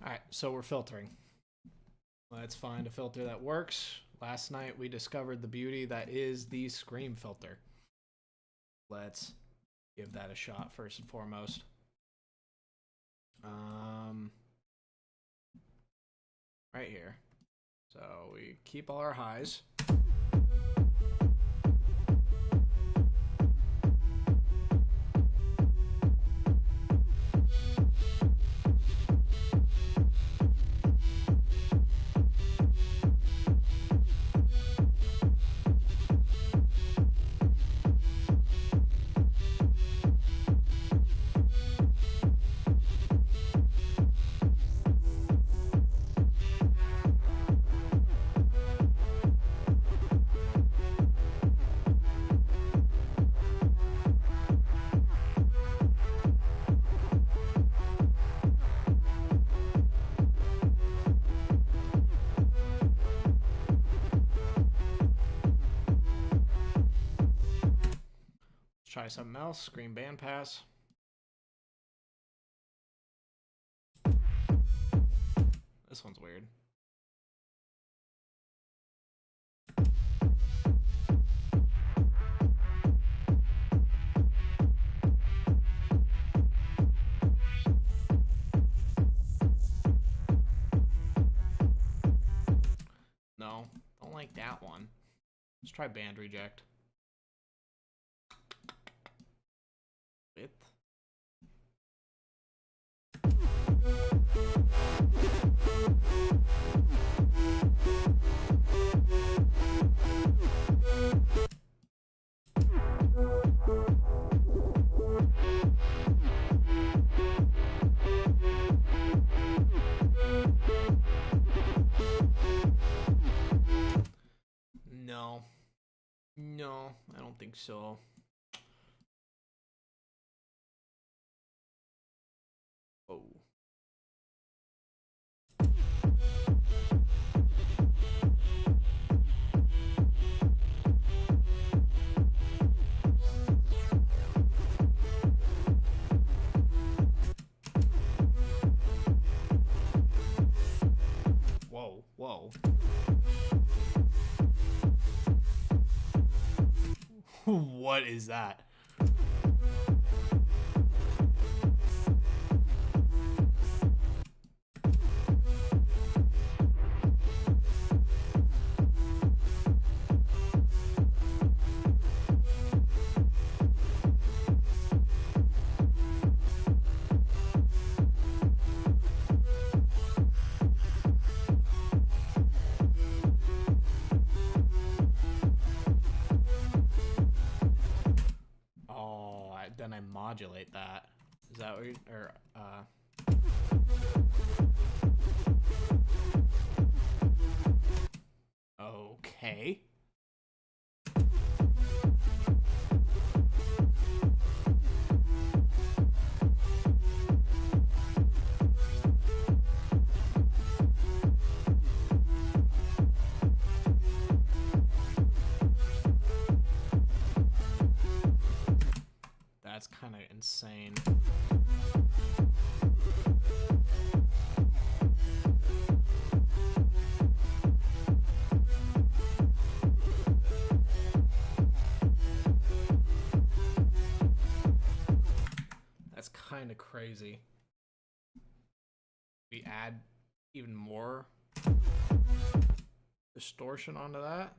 Alright, so we're filtering. Let's find a filter that works. Last night we discovered the beauty that is the scream filter. Let's give that a shot first and foremost. Right here. So we keep all our highs. Try something else. Screen bandpass. This one's weird. No, don't like that one. Let's try band reject. Width. No, I don't think so. Oh. Whoa, whoa. What is that? Then I modulate that. Is that what you, or okay. That's kind of insane. That's kind of crazy. We add even more distortion onto that.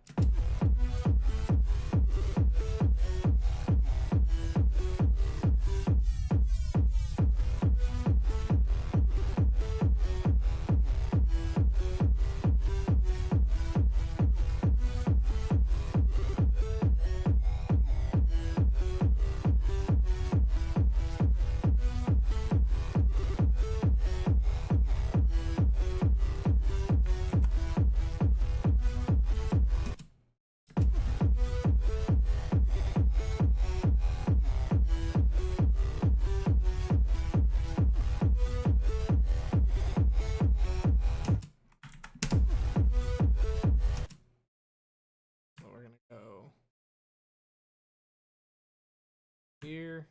Here,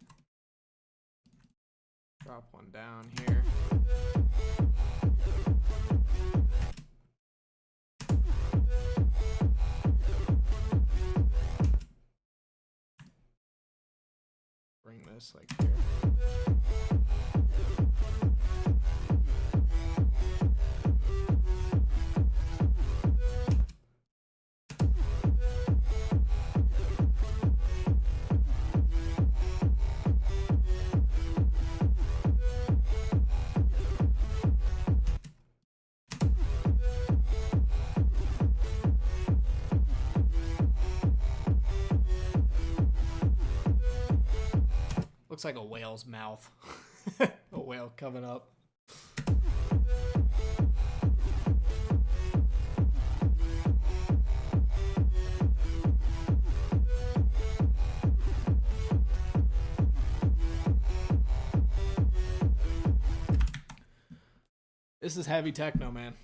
drop one down here. this like here. Looks like a whale's mouth. A whale coming up. This is heavy techno, man.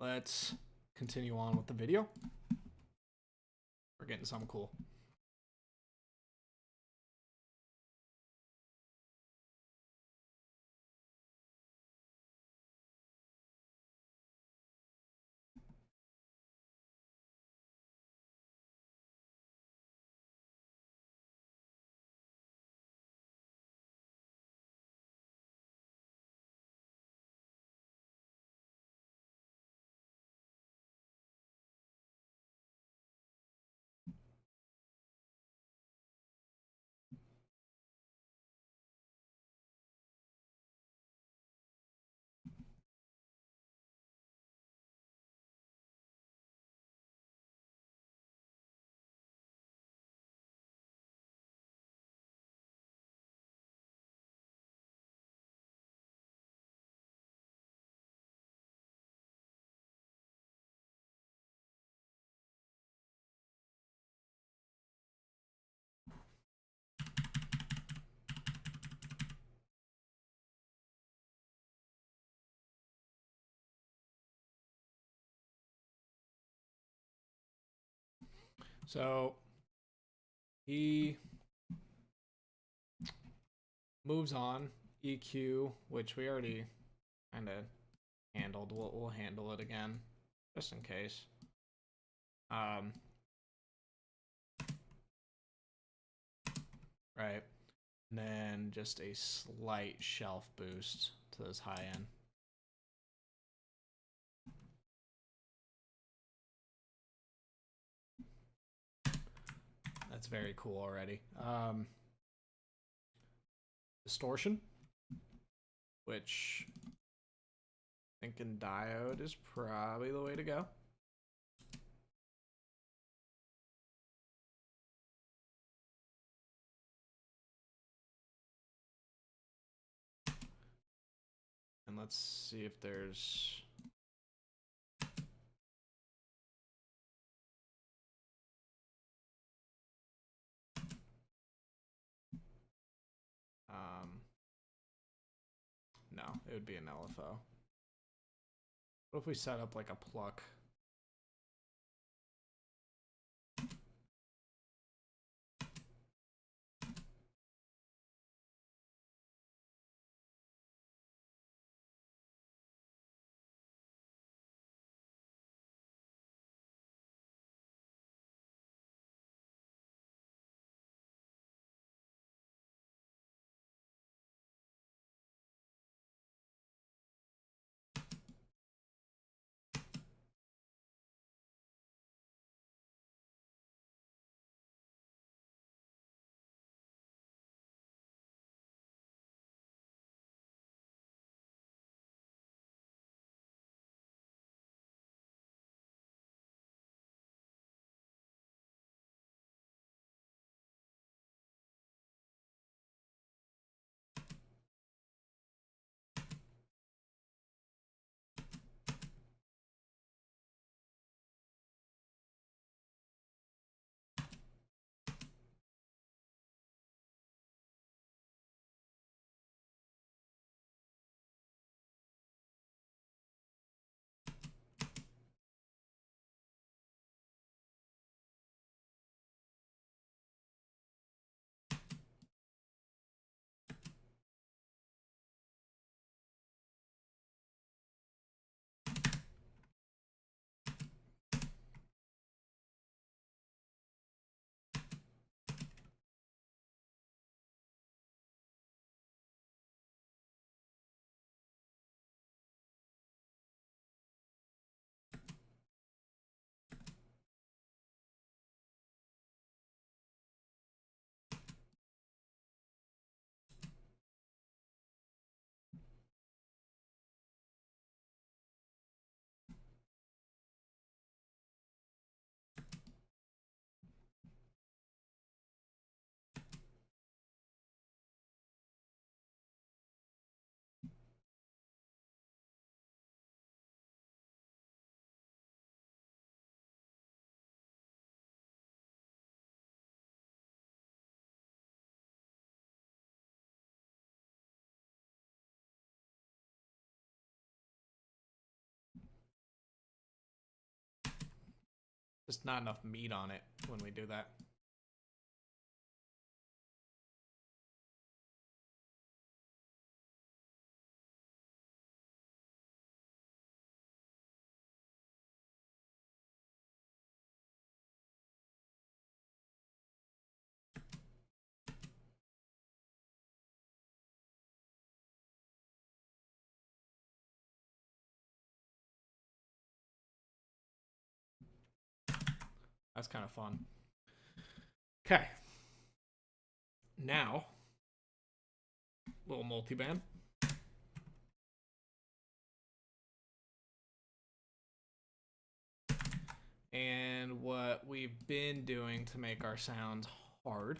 Let's continue on with the video. We're getting something cool. So he moves on. EQ, which we already kind of handled. We'll handle it again, just in case. Right. And then just a slight shelf boost to this high end. That's very cool already. Distortion, which thinking diode is probably the way to go. And let's see if there's no, it would be an LFO. What if we set up like a pluck? Just not enough meat on it when we do that. That's kind of fun. Okay. Now, little multiband. And what we've been doing to make our sounds hard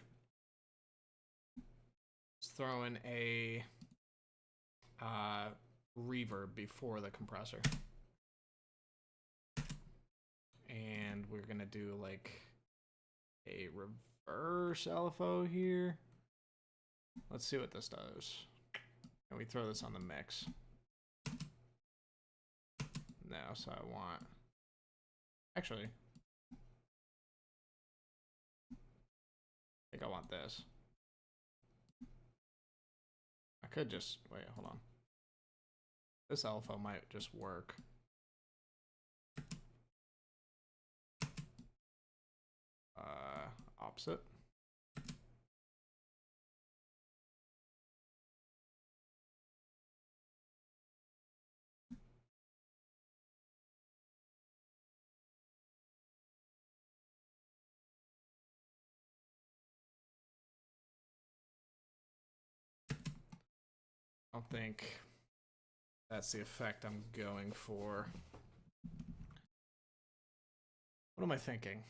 is throw in a reverb before the compressor. And we're gonna do like a reverse LFO here. Let's see what this does. And we throw this on the mix. No, so I want, actually, I think I want this. I could just, wait, hold on. This LFO might just work. Opposite. I don't think that's the effect I'm going for. What am I thinking?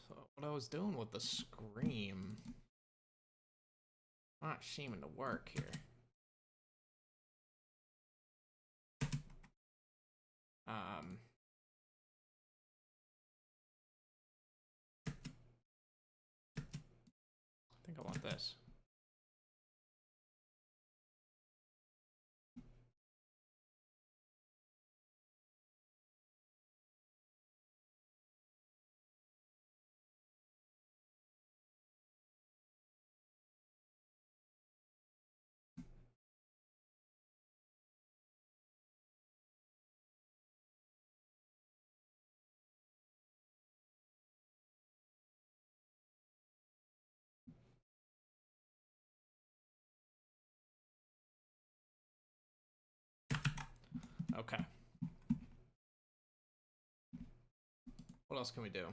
So what I was doing with the scream, I'm not seeming to work here. I think I want this. Okay. What else can we do?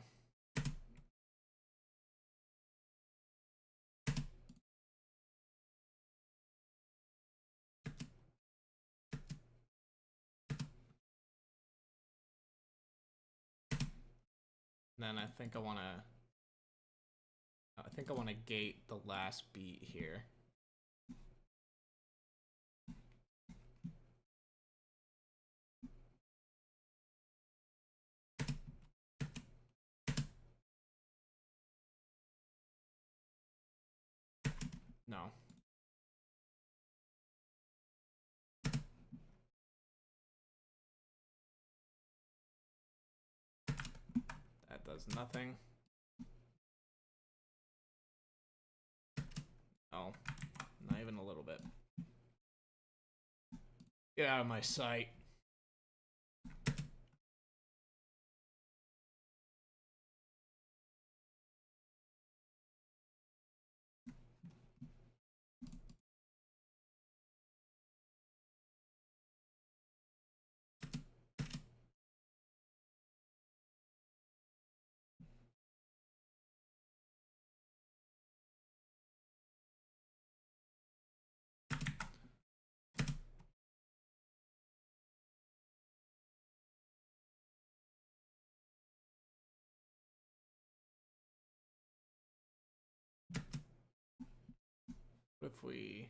Then I think I want to gate the last beat here. Does nothing. No, not even a little bit. Get out of my sight. What if we...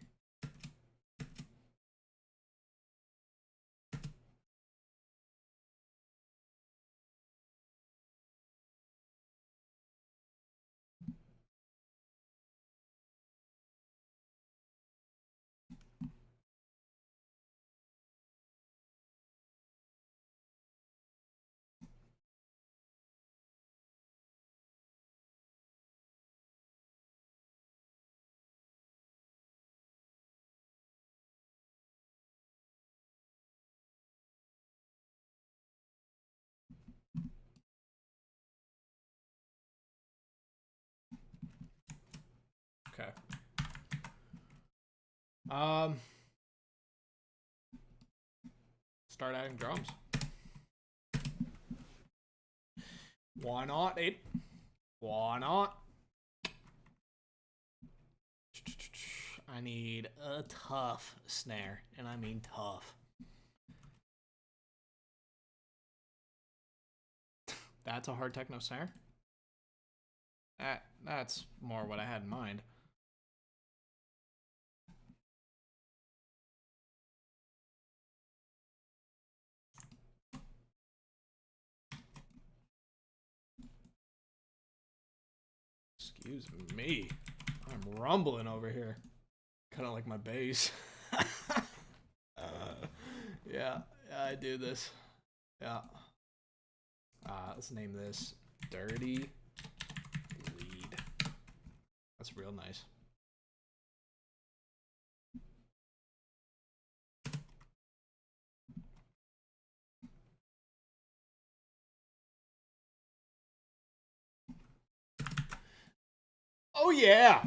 Okay. Start adding drums. Why not, dude? Why not? I need a tough snare, and I mean tough. That's a hard techno snare? That's more what I had in mind. Excuse me. I'm rumbling over here. Kind of like my bass. Yeah, I do this. Yeah. Let's name this Dirty Lead. That's real nice. Oh yeah.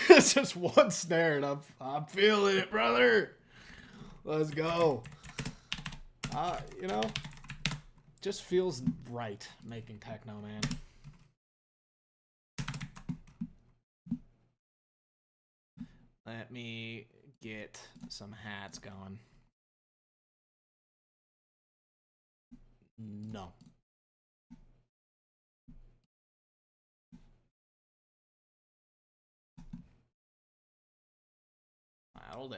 It's just one snare and I'm feeling it, brother. Let's go. You know, just feels right making techno, man. Let me get some hats going. No. That'll do.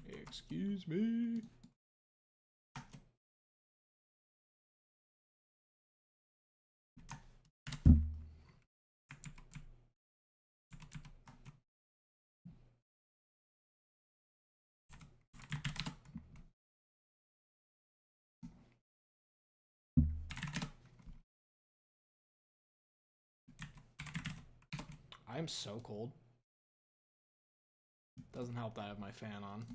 Excuse me. I'm so cold. Doesn't help that I have my fan on.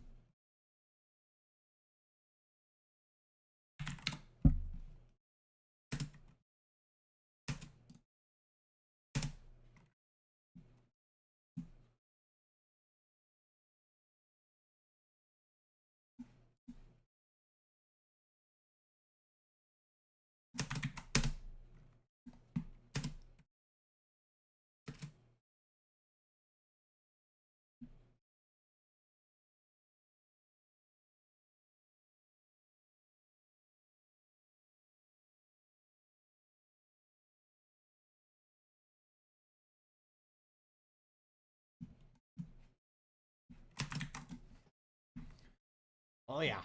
Oh yeah.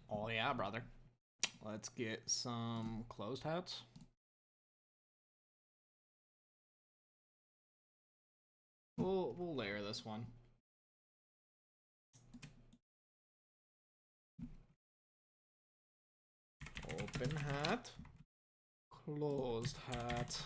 Oh yeah, brother. Let's get some closed hats. We'll layer this one. Open hat. Closed hat.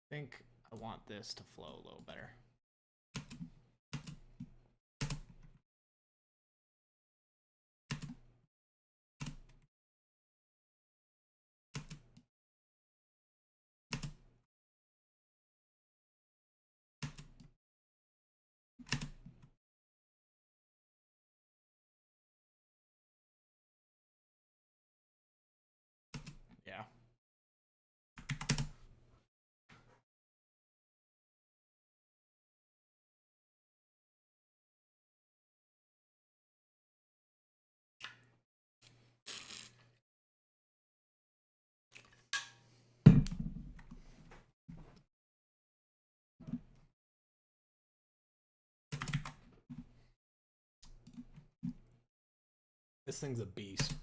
I think I want this to flow a little better. Yeah. This thing's a beast.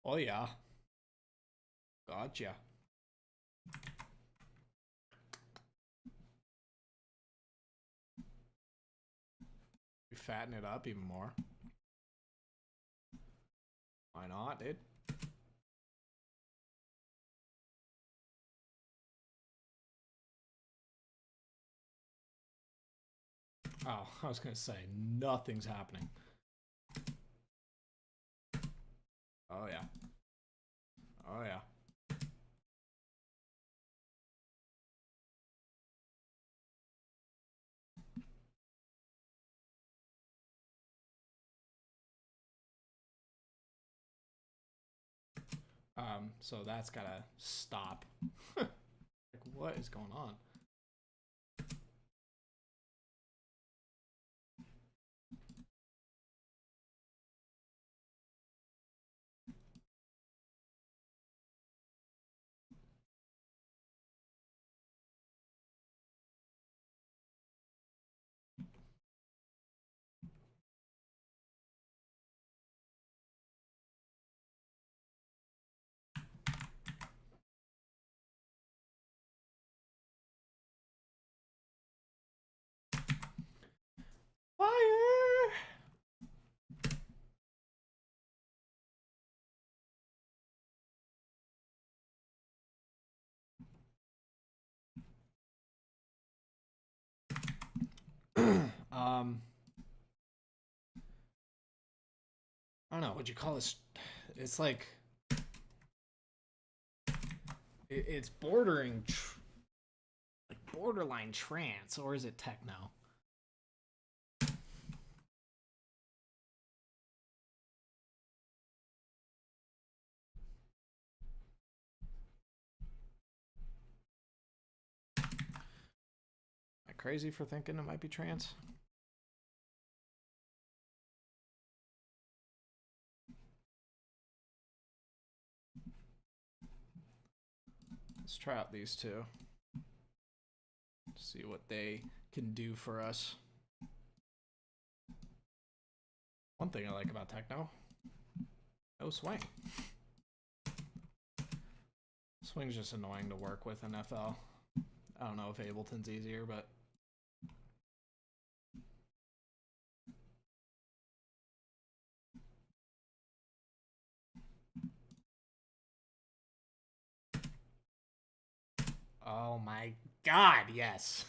Oh yeah. Gotcha. We fatten it up even more. Why not, dude? Oh, I was gonna say, nothing's happening. Oh yeah. Oh yeah. So that's gotta stop. Like, what is going on? Fire! I don't know, what'd you call this? It's like it's bordering like borderline trance, or is it techno? Am I crazy for thinking it might be trance? Let's try out these two. See what they can do for us. One thing I like about techno, no swing. Swing's just annoying to work with in FL. I don't know if Ableton's easier, but oh my god, yes.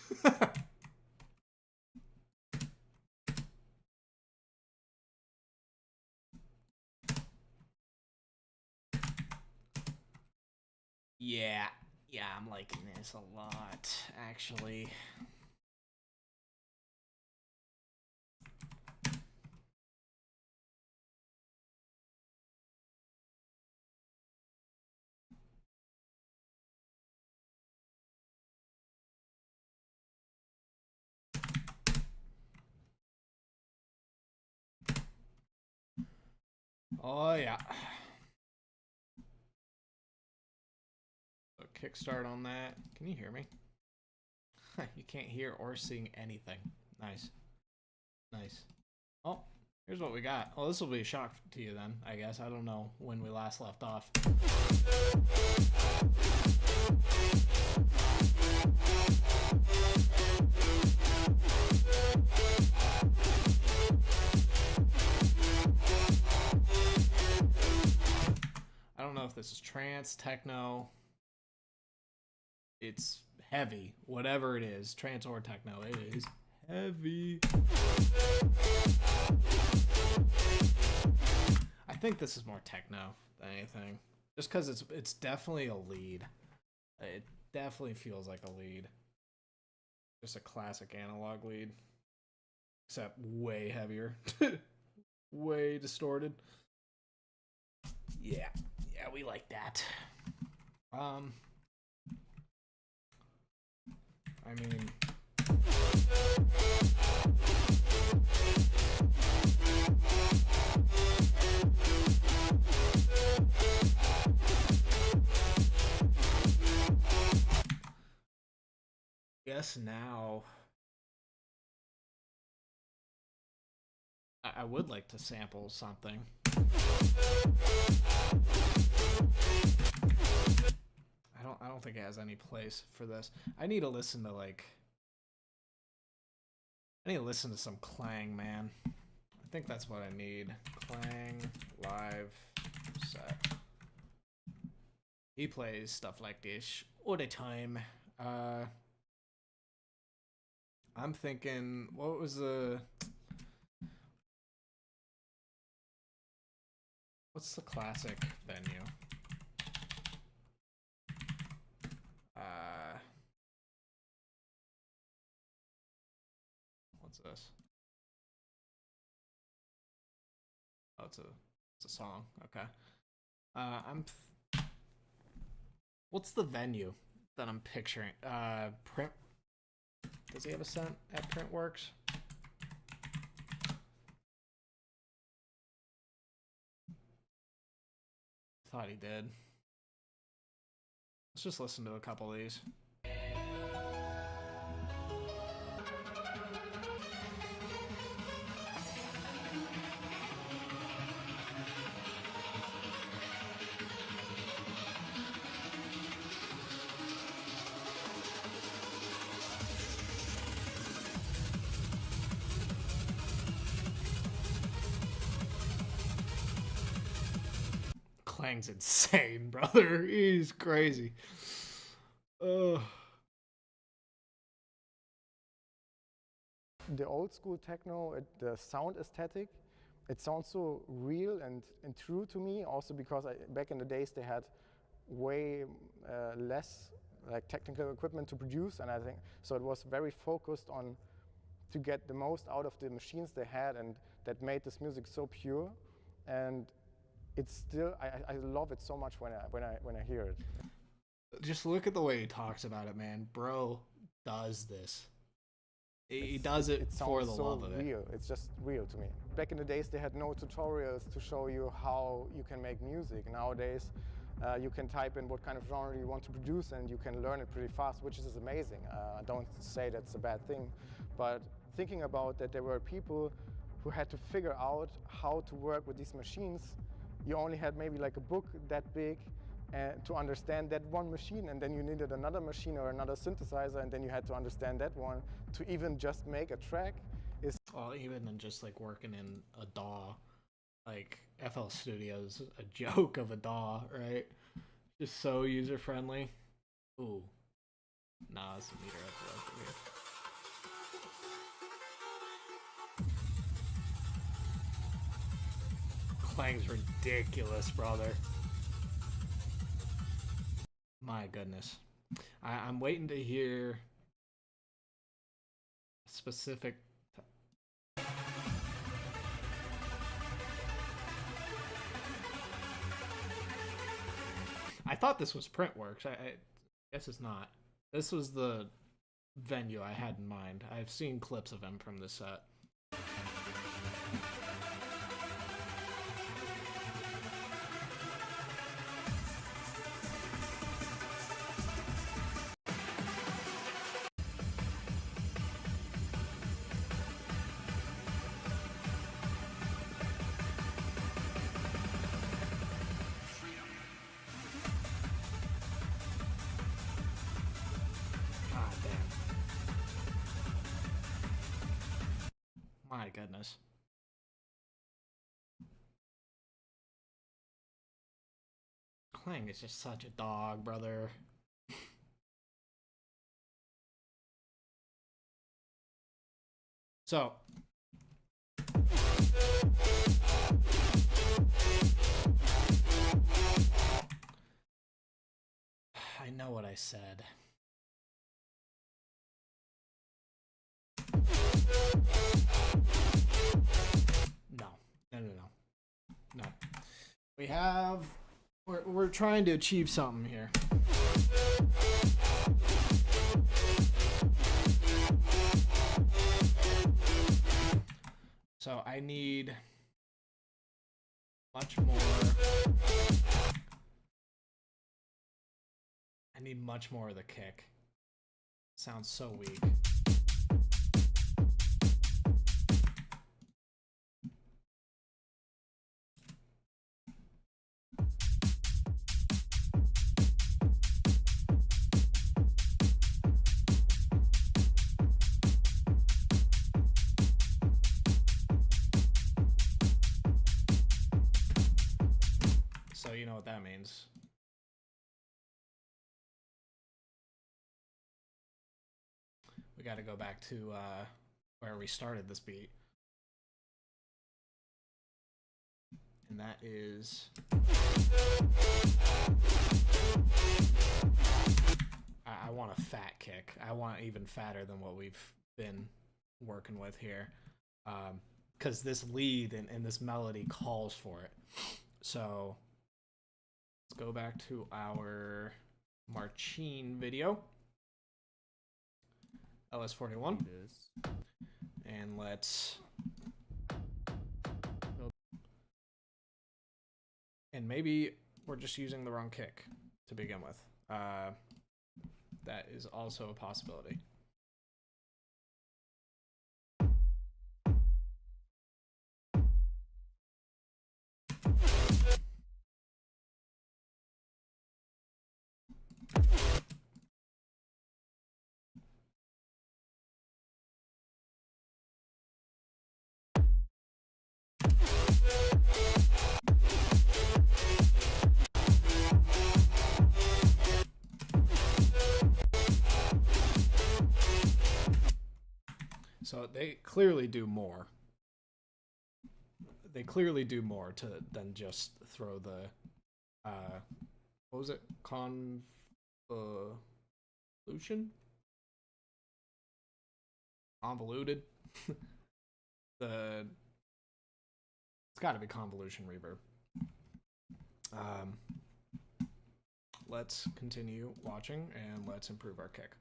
Yeah, I'm liking this a lot, actually. Oh yeah. So kickstart on that. Can you hear me? You can't hear or see anything. Nice. Nice. Oh, here's what we got. Well, this will be a shock to you then, I guess. I don't know when we last left off. I don't know if this is trance, techno. It's heavy. Whatever it is, trance or techno, it is heavy. I think this is more techno than anything. Just because it's definitely a lead. It definitely feels like a lead. Just a classic analog lead. Except way heavier. Way distorted. Yeah. Yeah, we like that. I mean... guess now... I would like to sample something. I don't think it has any place for this. I need to listen to some Clang, man. I think that's what I need. Clang live set. He plays stuff like this all the time. I'm thinking, what was what's the classic venue? What's this? Oh, it's a song. Okay. What's the venue that I'm picturing? Print. Does he have a set at Printworks? Thought he did. Let's just listen to a couple of these. Klang's insane, brother. He's crazy. The old school techno, the sound aesthetic, it sounds so real and true to me. Also because back in the days they had way less like technical equipment to produce, and I think so it was very focused on to get the most out of the machines they had, and that made this music so pure. And it's still, I love it so much when I hear it. Just look at the way he talks about it, man. Bro does this. He does it for the love of it. Real. It's just real to me. Back in the days, they had no tutorials to show you how you can make music. Nowadays, you can type in what kind of genre you want to produce, and you can learn it pretty fast, which is amazing. I don't say that's a bad thing, but thinking about that, there were people who had to figure out how to work with these machines. You only had maybe like a book that big to understand that one machine, and then you needed another machine or another synthesizer, and then you had to understand that one to even just make a track. Well, even in just like working in a DAW, like FL Studio's a joke of a DAW, right? Just so user friendly. Ooh, nah, it's a meter up here. Klang's ridiculous, brother. My goodness. I'm waiting to hear a specific... I thought this was Printworks. I guess it's not. This was the venue I had in mind. I've seen clips of him from this set. My goodness. Clang is just such a dog, brother. So, I know what I said. No. We have, we're trying to achieve something here. So I need much more. I need much more of the kick. Sounds so weak. So you know what that means. We got to go back to where we started this beat. And that is... I want a fat kick. I want even fatter than what we've been working with here. Because this lead and this melody calls for it. So let's go back to our Marcin video. LS41. And let's... And maybe we're just using the wrong kick to begin with. That is also a possibility. So they clearly do more. They clearly do more than just throw the what was it? Convolution? Convoluted? It's gotta be convolution reverb. Let's continue watching and let's improve our kick.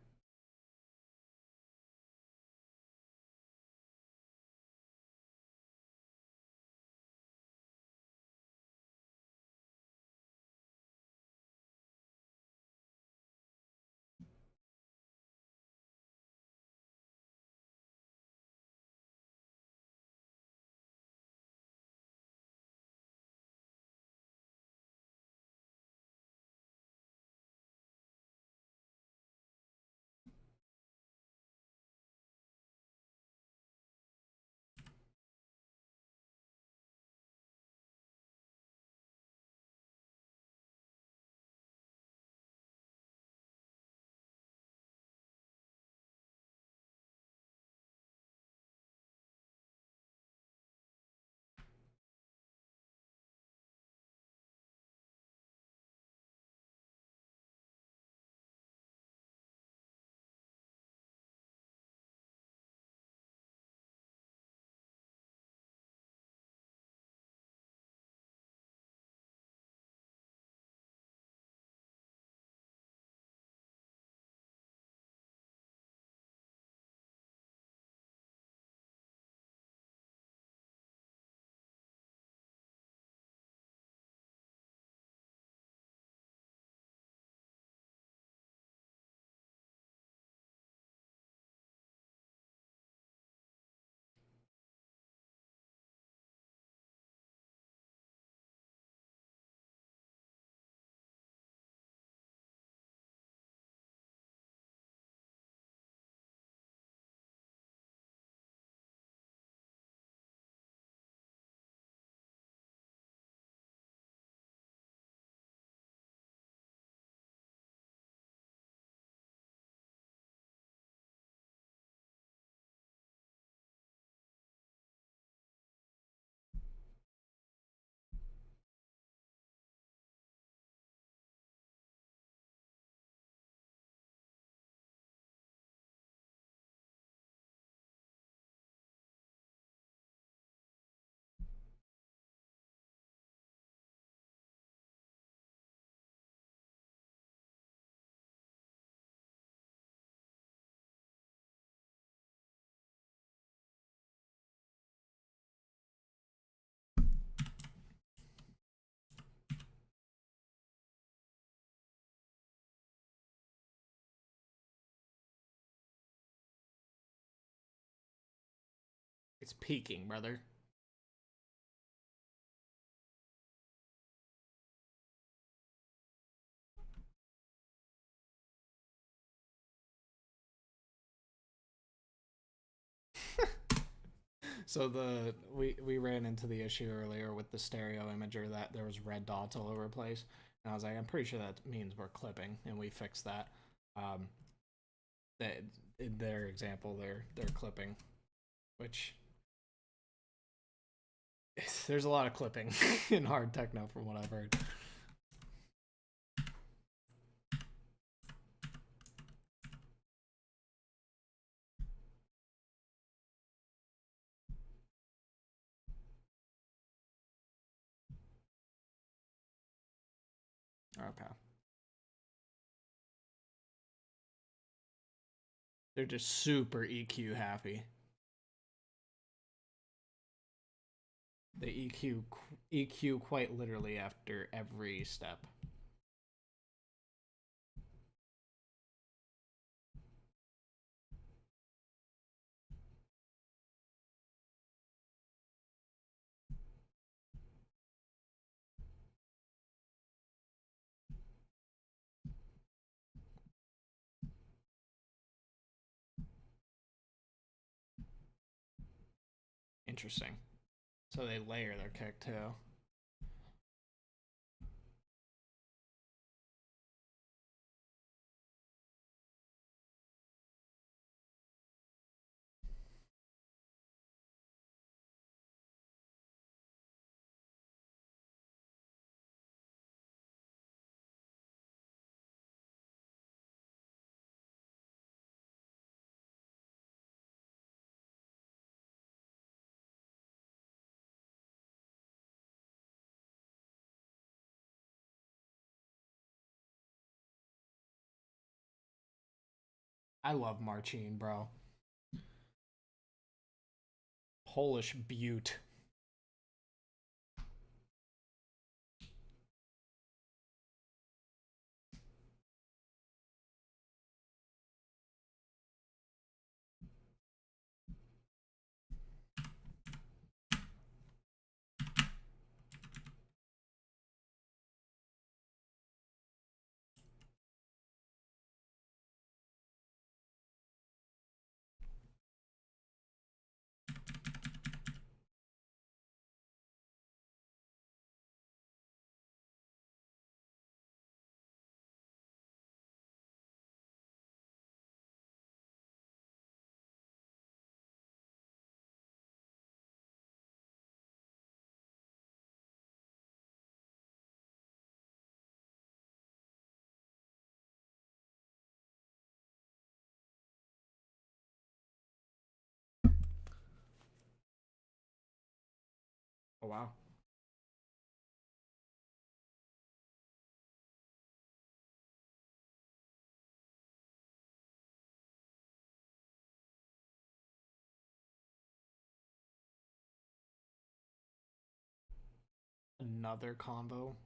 It's peaking, brother. So we ran into the issue earlier with the stereo imager that there was red dots all over the place, and I was like, I'm pretty sure that means we're clipping, and we fixed that. That in their example, they're clipping, which there's a lot of clipping in hard techno from what I've heard. Okay. They're just super EQ happy. They EQ quite literally after every step. Interesting. So they layer their kick too. I love Marcin, bro. Polish beaut. Oh wow. Another combo.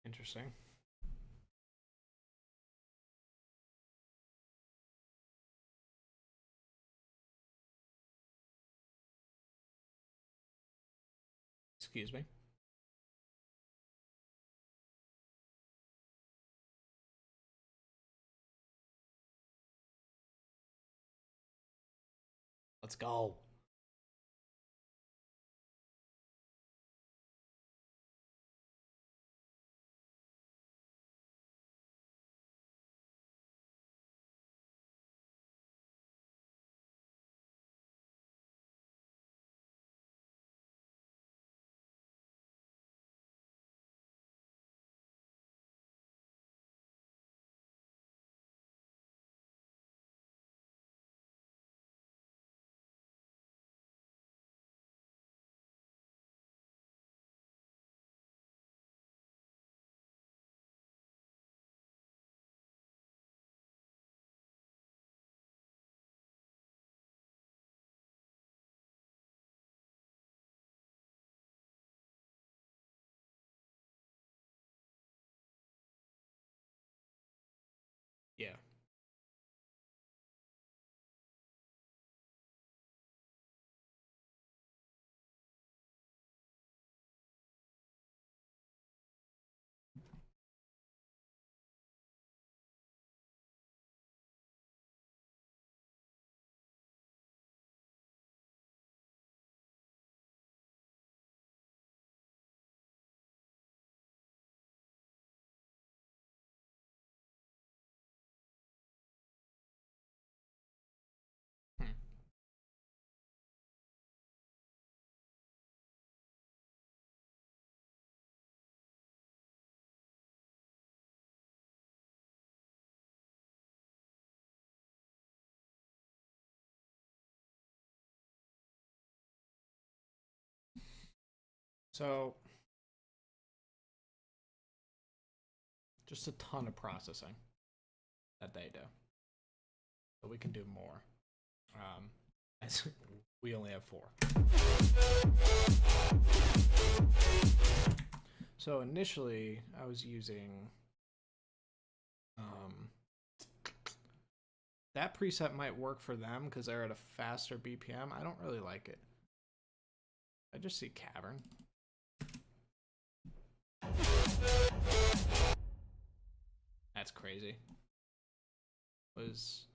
Interesting. Excuse me. Let's go. Yeah. Hmm. So, just a ton of processing that they do. But we can do more. As we only have 4. So initially, I was using that preset might work for them because they're at a faster BPM. I don't really like it. I just see cavern. That's crazy. Was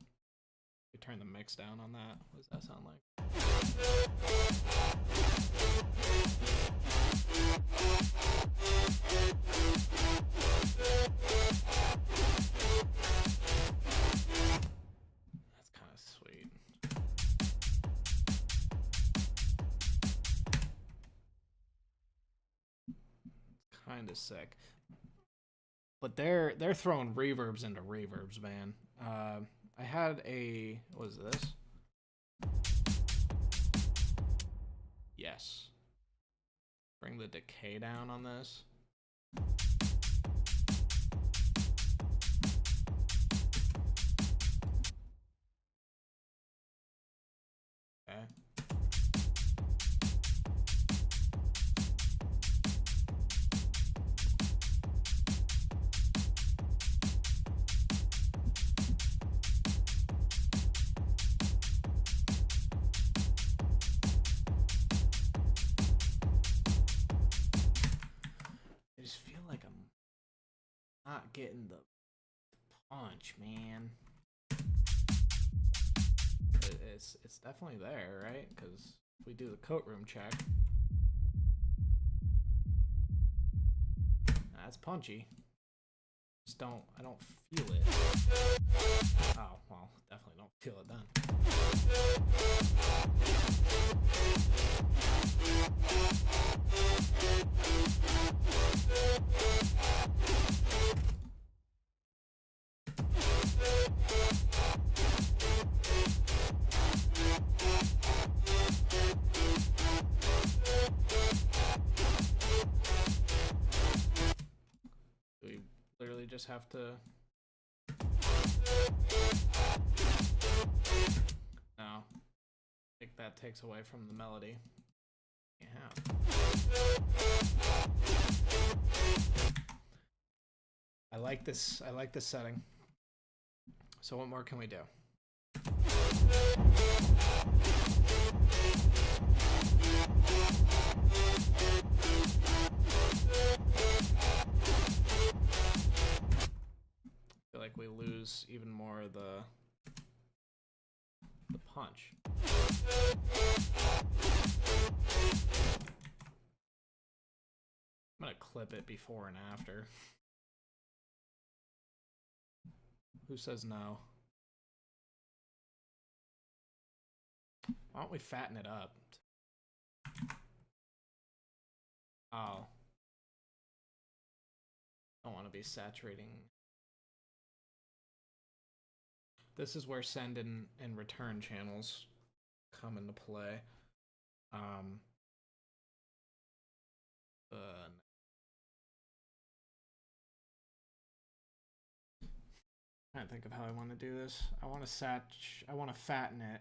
we turn the mix down on that? What does that sound like? That's kind of sweet. It's kind of sick. But they're throwing reverbs into reverbs, man. I had a, what is this? Yes. Bring the decay down on this. Okay. I just feel like I'm not getting the punch, man. It's definitely there, right? Because if we do the coat room check, that's punchy. Just I don't feel it. Oh, well, definitely don't feel it then. We literally just have to. No. I think that takes away from the melody. Yeah. I like this setting. So what more can we do? I feel like we lose even more of the punch. I'm gonna clip it before and after. Who says no? Why don't we fatten it up? Oh. I don't want to be saturating. This is where send and return channels come into play. I can't think of how I want to do this. I want to fatten it.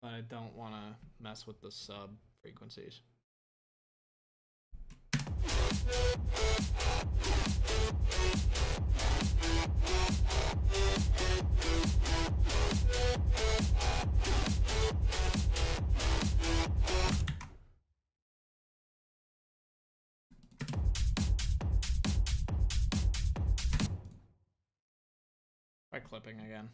But I don't want to mess with the sub frequencies. By clipping again.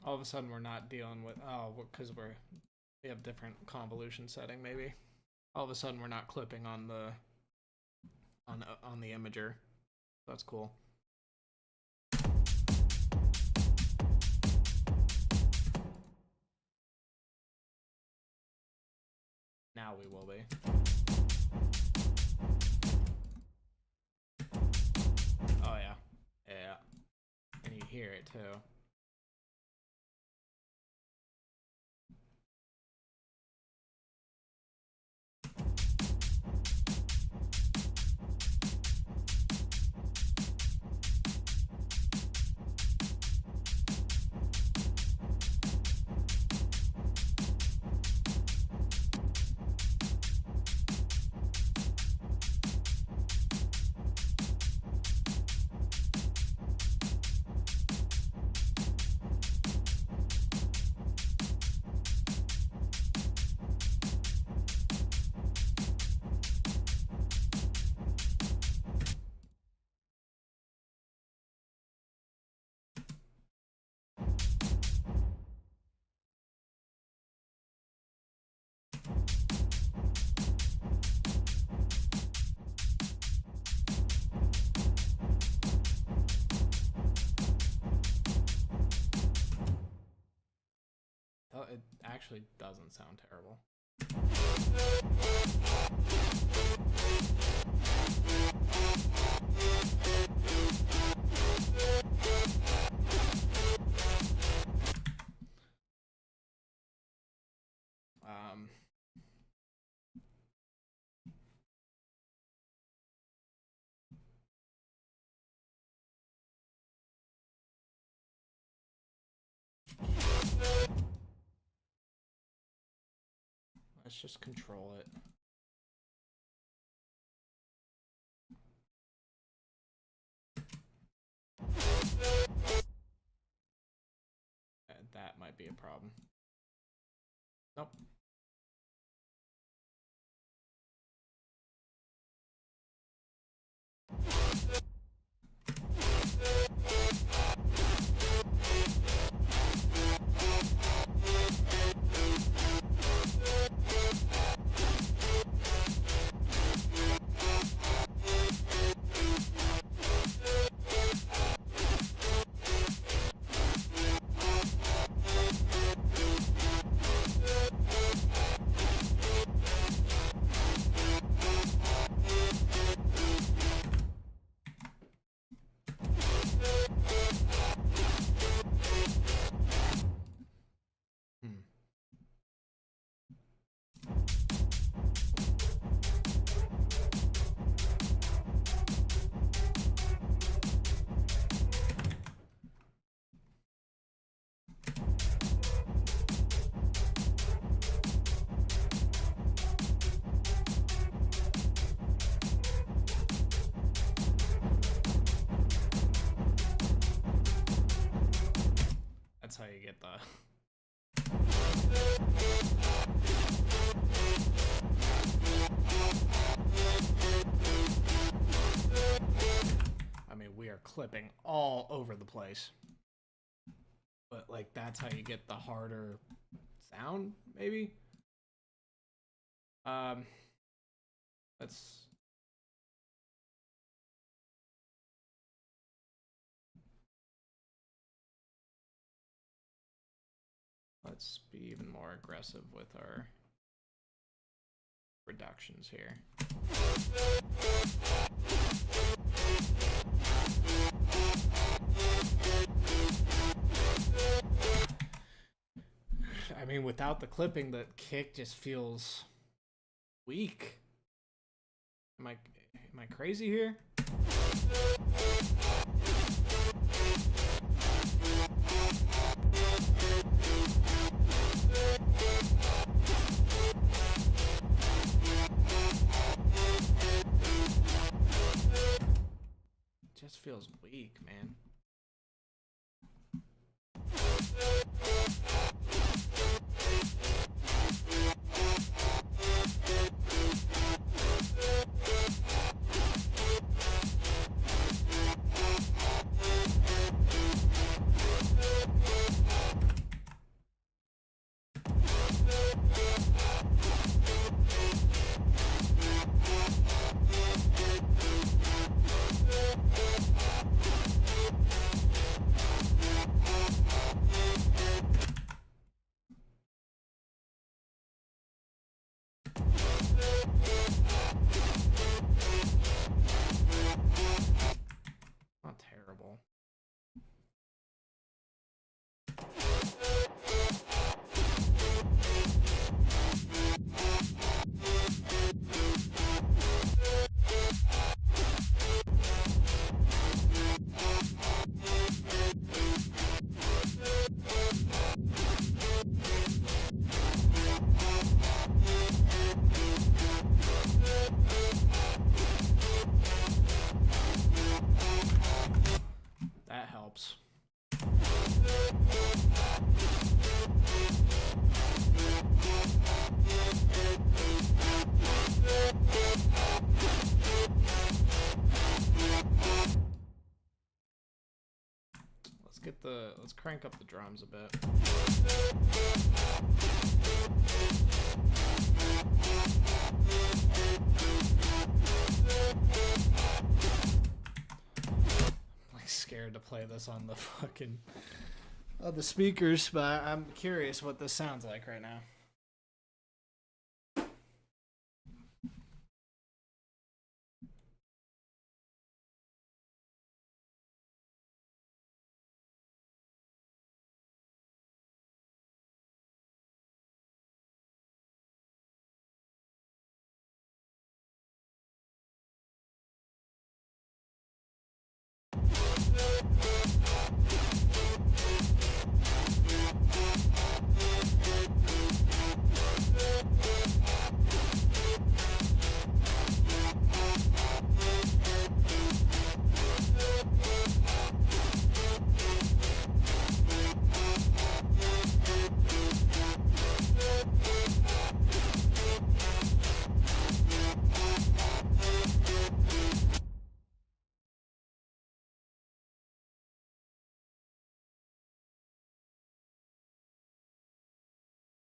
All of a sudden we're not dealing with, because we have different convolution setting maybe. All of a sudden we're not clipping on the imager. That's cool. Now we will be. Oh yeah. Yeah. And you hear it too. It actually doesn't sound terrible. Let's just control it. That might be a problem. Nope. That's how you get the... I mean, we are clipping all over the place. but like that's how you get the harder sound, maybe. Let's be even more aggressive with our reductions here. I mean, without the clipping, the kick just feels weak. Am I crazy here? Just feels weak, man. Not terrible. That helps. Let's crank up the drums a bit. I'm like scared to play this on the fucking the speakers, but I'm curious what this sounds like right now.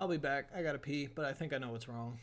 I'll be back. I gotta pee, but I think I know what's wrong.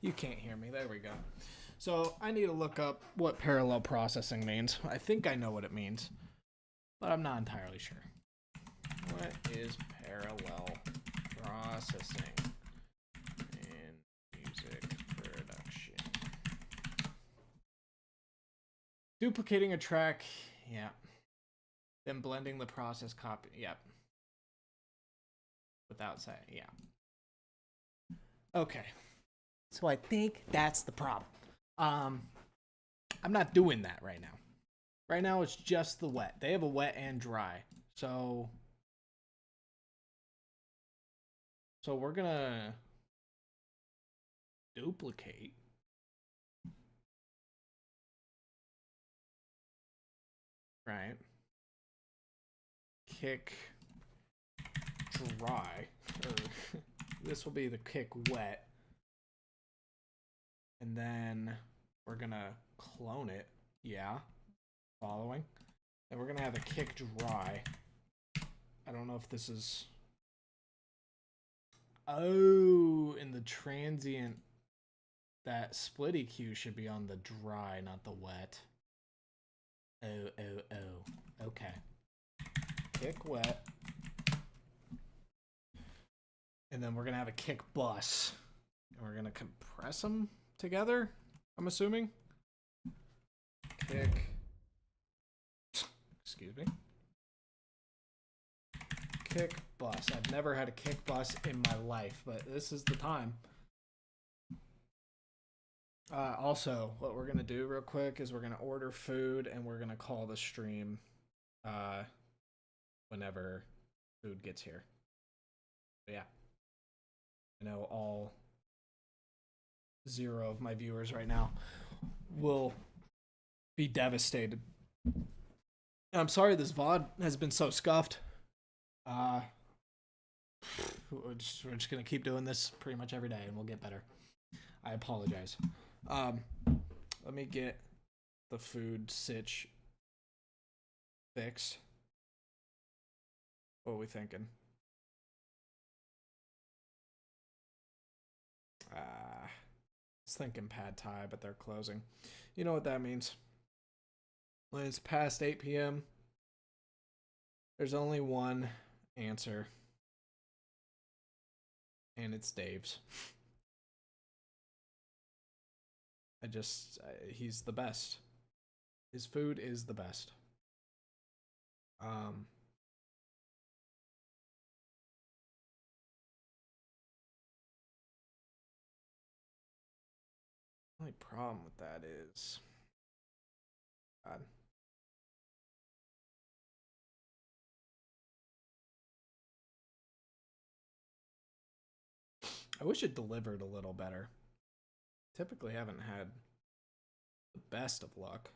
You can't hear me. There we go. So I need to look up what parallel processing means. I think I know what it means, but I'm not entirely sure. What is parallel processing in music production? Duplicating a track, yeah. Then blending the process copy, yep. Without saying, yeah. Okay. So I think that's the problem. I'm not doing that right now. Right now it's just the wet. They have a wet and dry. So we're gonna duplicate. Right. Kick dry. Or this will be the kick wet. And then we're gonna clone it. Yeah. Following. And we're gonna have a kick dry. I don't know if this is... Oh, in the transient, that split EQ should be on the dry, not the wet. Oh. Okay. Kick wet. And then we're gonna have a kick bus. And we're gonna compress them together, I'm assuming. Kick. Excuse me. Kick bus. I've never had a kick bus in my life, but this is the time. Also, what we're gonna do real quick is we're gonna order food and we're gonna call the stream whenever food gets here. But yeah. I know all 0 of my viewers right now will be devastated. I'm sorry this VOD has been so scuffed. We're just gonna keep doing this pretty much every day and we'll get better. I apologize. Let me get the food sitch fixed. What are we thinking? I was thinking pad thai, but they're closing. You know what that means. When it's past 8 p.m., there's only one answer. And it's Dave's. He's the best. His food is the best. Only problem with that is, God. I wish it delivered a little better. Typically haven't had the best of luck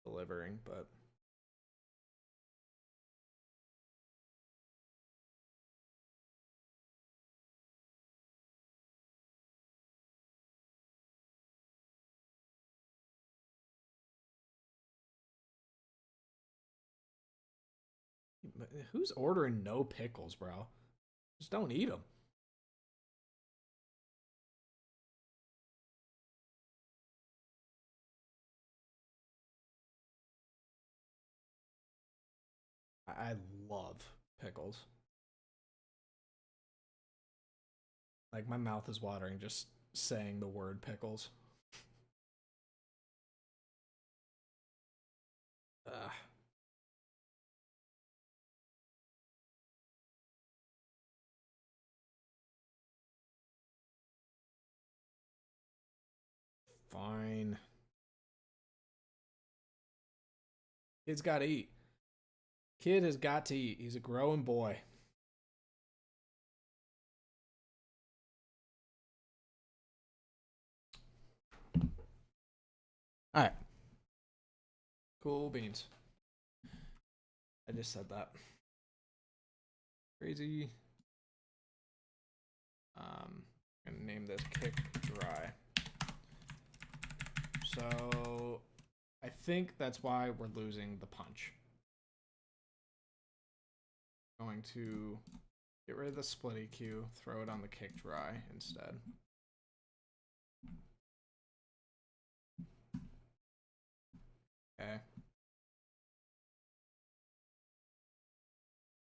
delivering, but who's ordering no pickles, bro? Just don't eat them. I love pickles. Like, my mouth is watering just saying the word pickles. Fine. Kid's gotta eat. Kid has got to eat. He's a growing boy. Alright. Cool beans. I just said that. Crazy. I'm gonna name this kick dry. So I think that's why we're losing the punch. Going to get rid of the split EQ, throw it on the kick dry instead. Okay.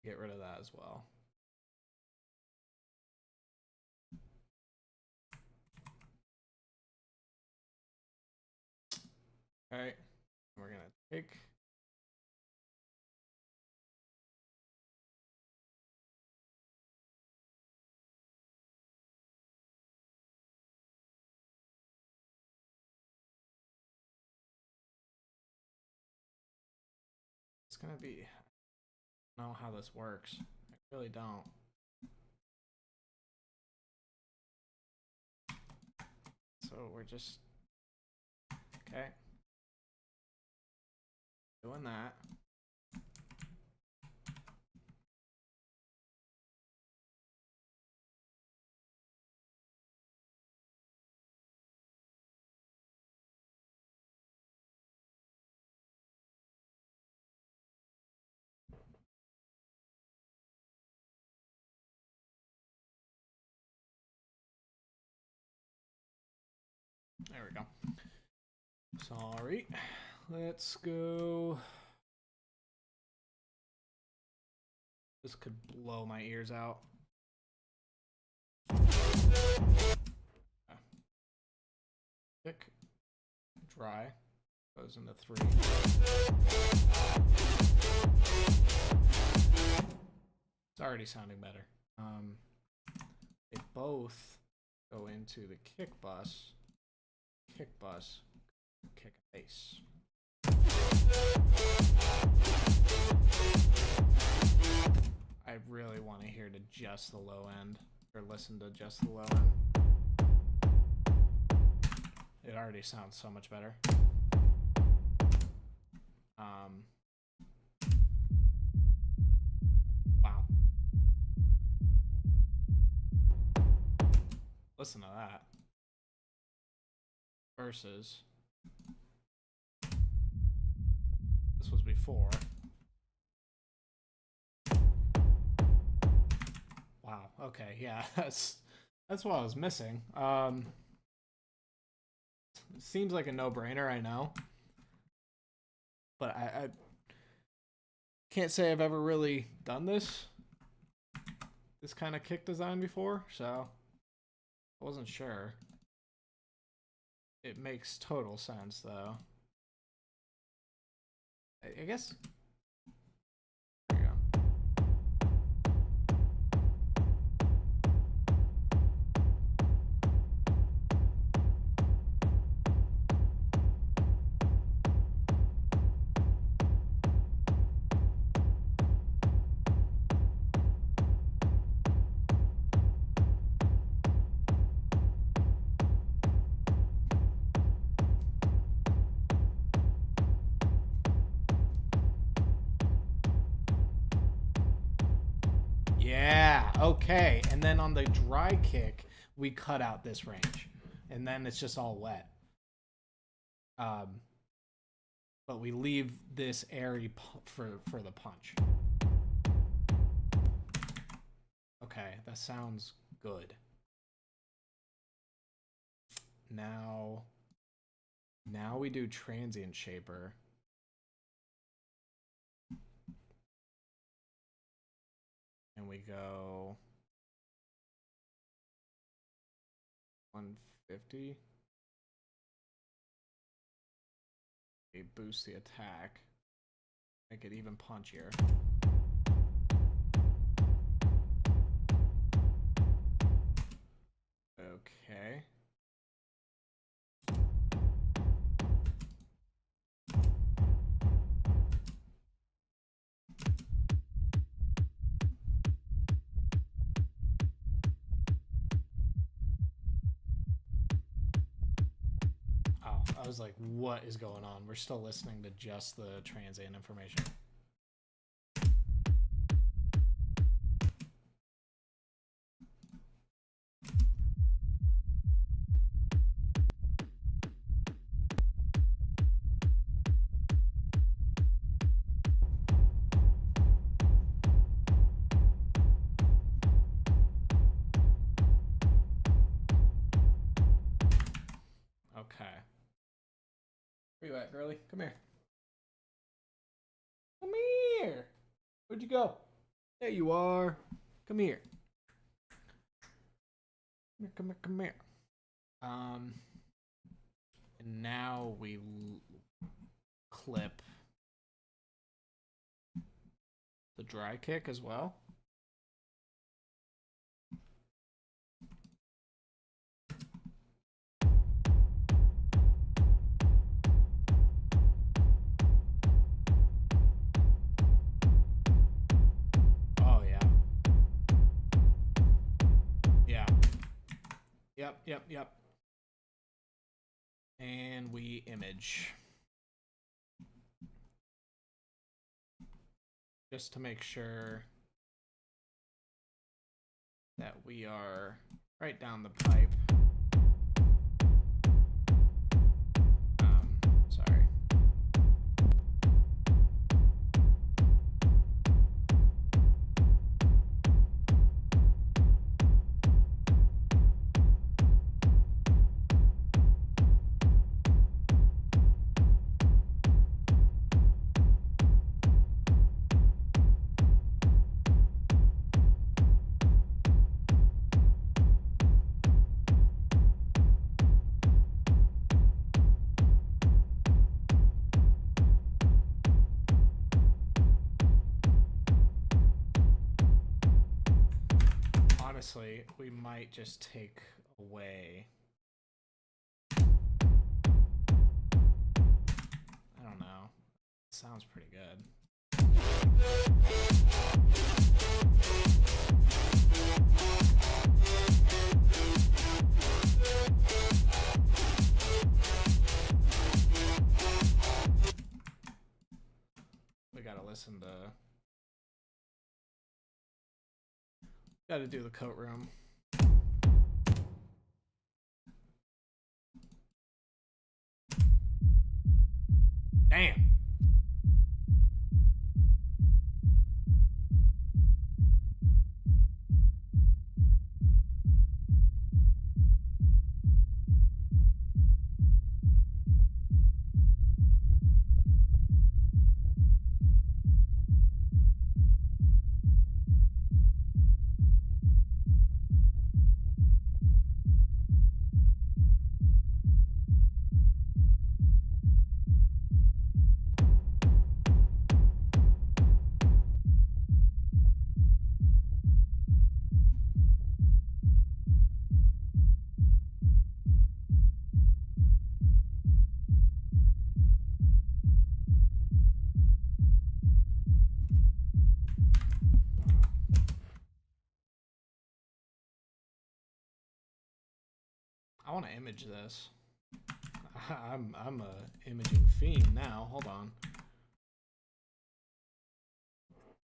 Get rid of that as well. Alright. We're gonna take it's gonna be, I don't know how this works. I really don't. So we're just okay. Doing that. There we go. Sorry. Let's go. This could blow my ears out. Thick, dry, goes into 3. It's already sounding better. They both go into the kick bus, kick bass. I really want to hear to just the low end, or listen to just the low end. It already sounds so much better. Wow. Listen to that. Versus this was before. Wow. Okay. Yeah. That's what I was missing. Seems like a no-brainer, I know, but I can't say I've ever really done this kind of kick design before, so I wasn't sure. It makes total sense, though. I guess. There you go. Yeah, okay. And then on the dry kick, we cut out this range. And then it's just all wet. But we leave this airy for the punch. Okay, that sounds good. Now we do transient shaper. And we go 150. We boost the attack. Make it even punchier. Okay. I was like, what is going on? We're still listening to just the transient information. Okay. Where you at, girly? Come here. Where'd you go? There you are. Come here. Come here. And now we clip the dry kick as well. Oh yeah. Yeah. Yep. And we image. Just to make sure that we are right down the pipe. Sorry. Honestly, we might just take away. I don't know. It sounds pretty good. We gotta listen to. Gotta do the coat room. Damn. I want to image this. I'm a imaging fiend now. Hold on.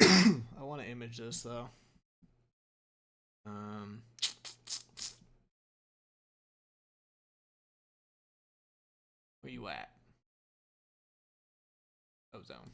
I want to image this though. Where you at? Ozone.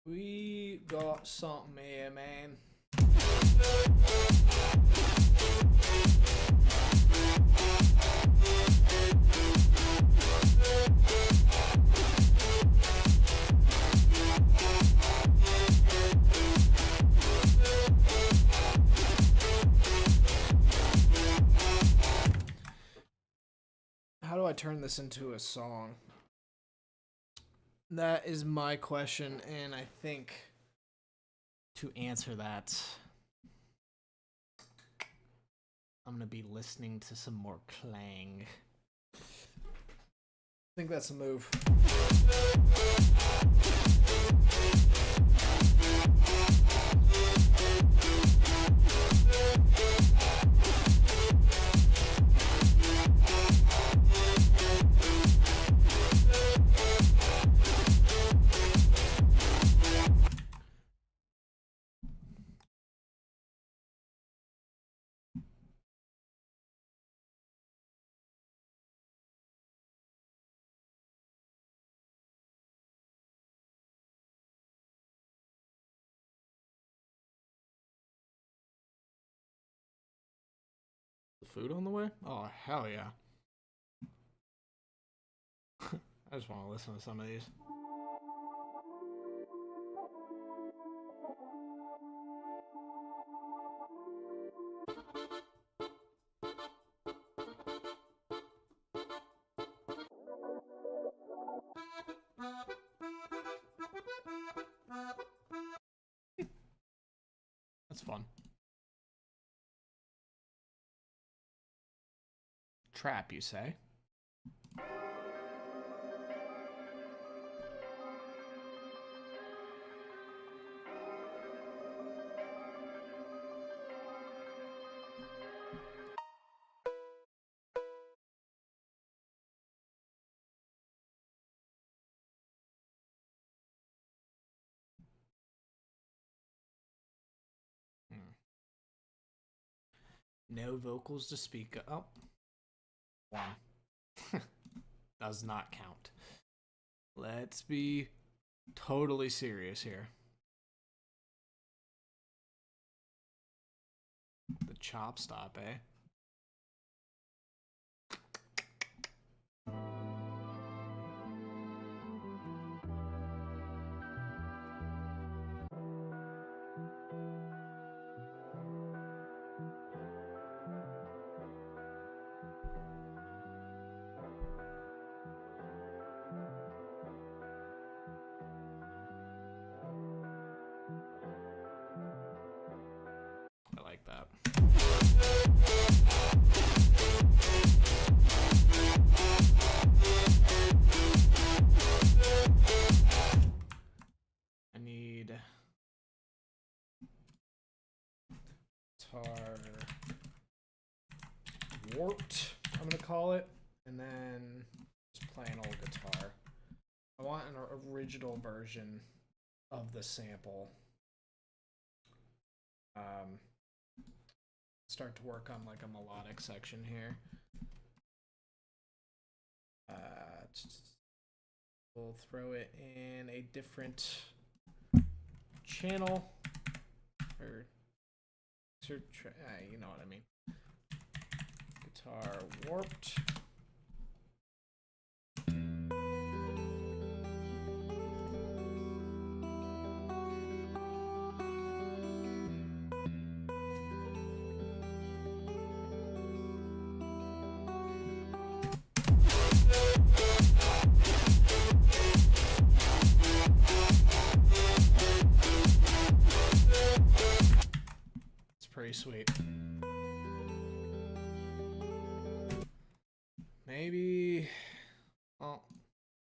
We got something here, man. turn this into a song? That is my question, and I think to answer that, I'm gonna be listening to some more Clang. I think that's a move. Food on the way? Oh, hell yeah. I just want to listen to some of these. That's fun. Trap, you say? No vocals to speak of. Oh. One. Does not count. Let's be totally serious here. The chop stop, eh? I like that. I need guitar warped, I'm gonna call it, and then just plain old guitar. I want an original version of the sample. Start to work on like a melodic section here. We'll throw it in a different channel, or you know what I mean. Guitar warped. Pretty sweet. Maybe, well,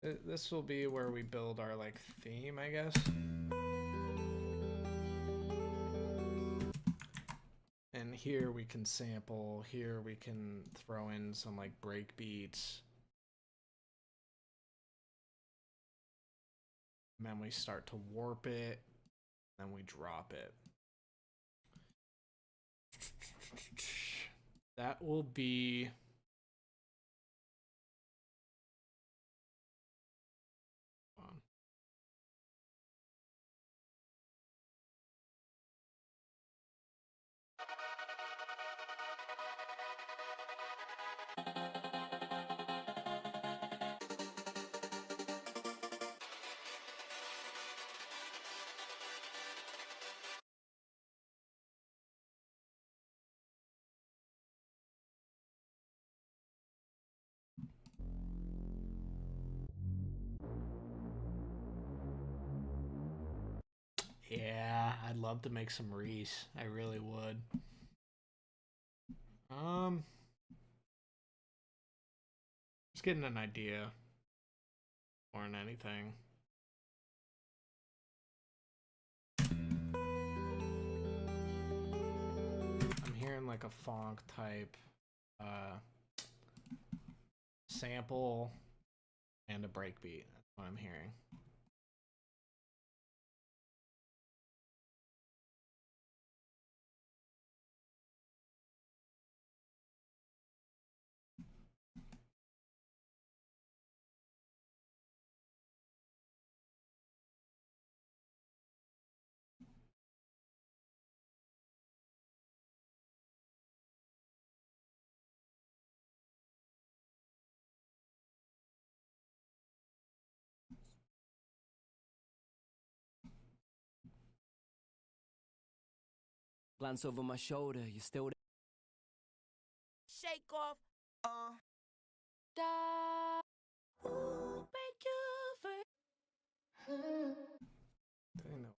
this will be where we build our like theme, I guess. And here we can sample, here we can throw in some like break beats. And then we start to warp it, then we drop it. That will be fun. Yeah, I'd love to make some Reese. I really would. Just getting an idea more than anything. I'm hearing like a funk type sample and a breakbeat. That's what I'm hearing. Glance over my shoulder, you still there? Shake off. Thank you for. I know.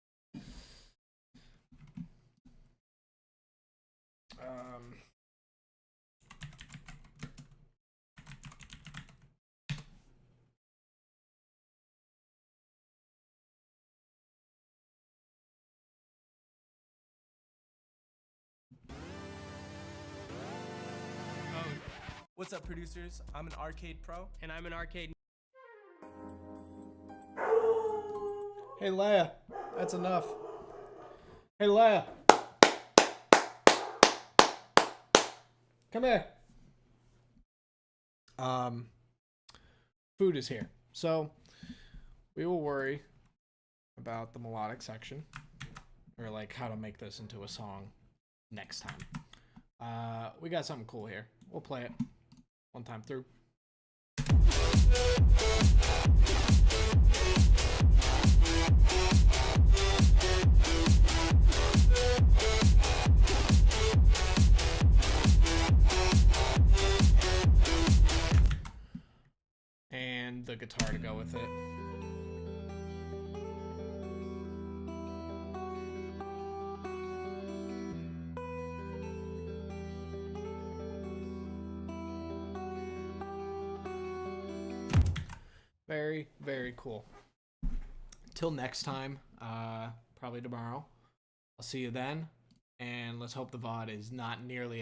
What's up, producers? I'm an arcade pro. And I'm an arcade. Hey, Leia, that's enough. Hey, Leia. Come here. Food is here. So we will worry about the melodic section, or like how to make this into a song next time. We got something cool here. We'll play it one time through. And the guitar to go with it. Very, very cool. Till next time, probably tomorrow. I'll see you then, and let's hope the VOD is not nearly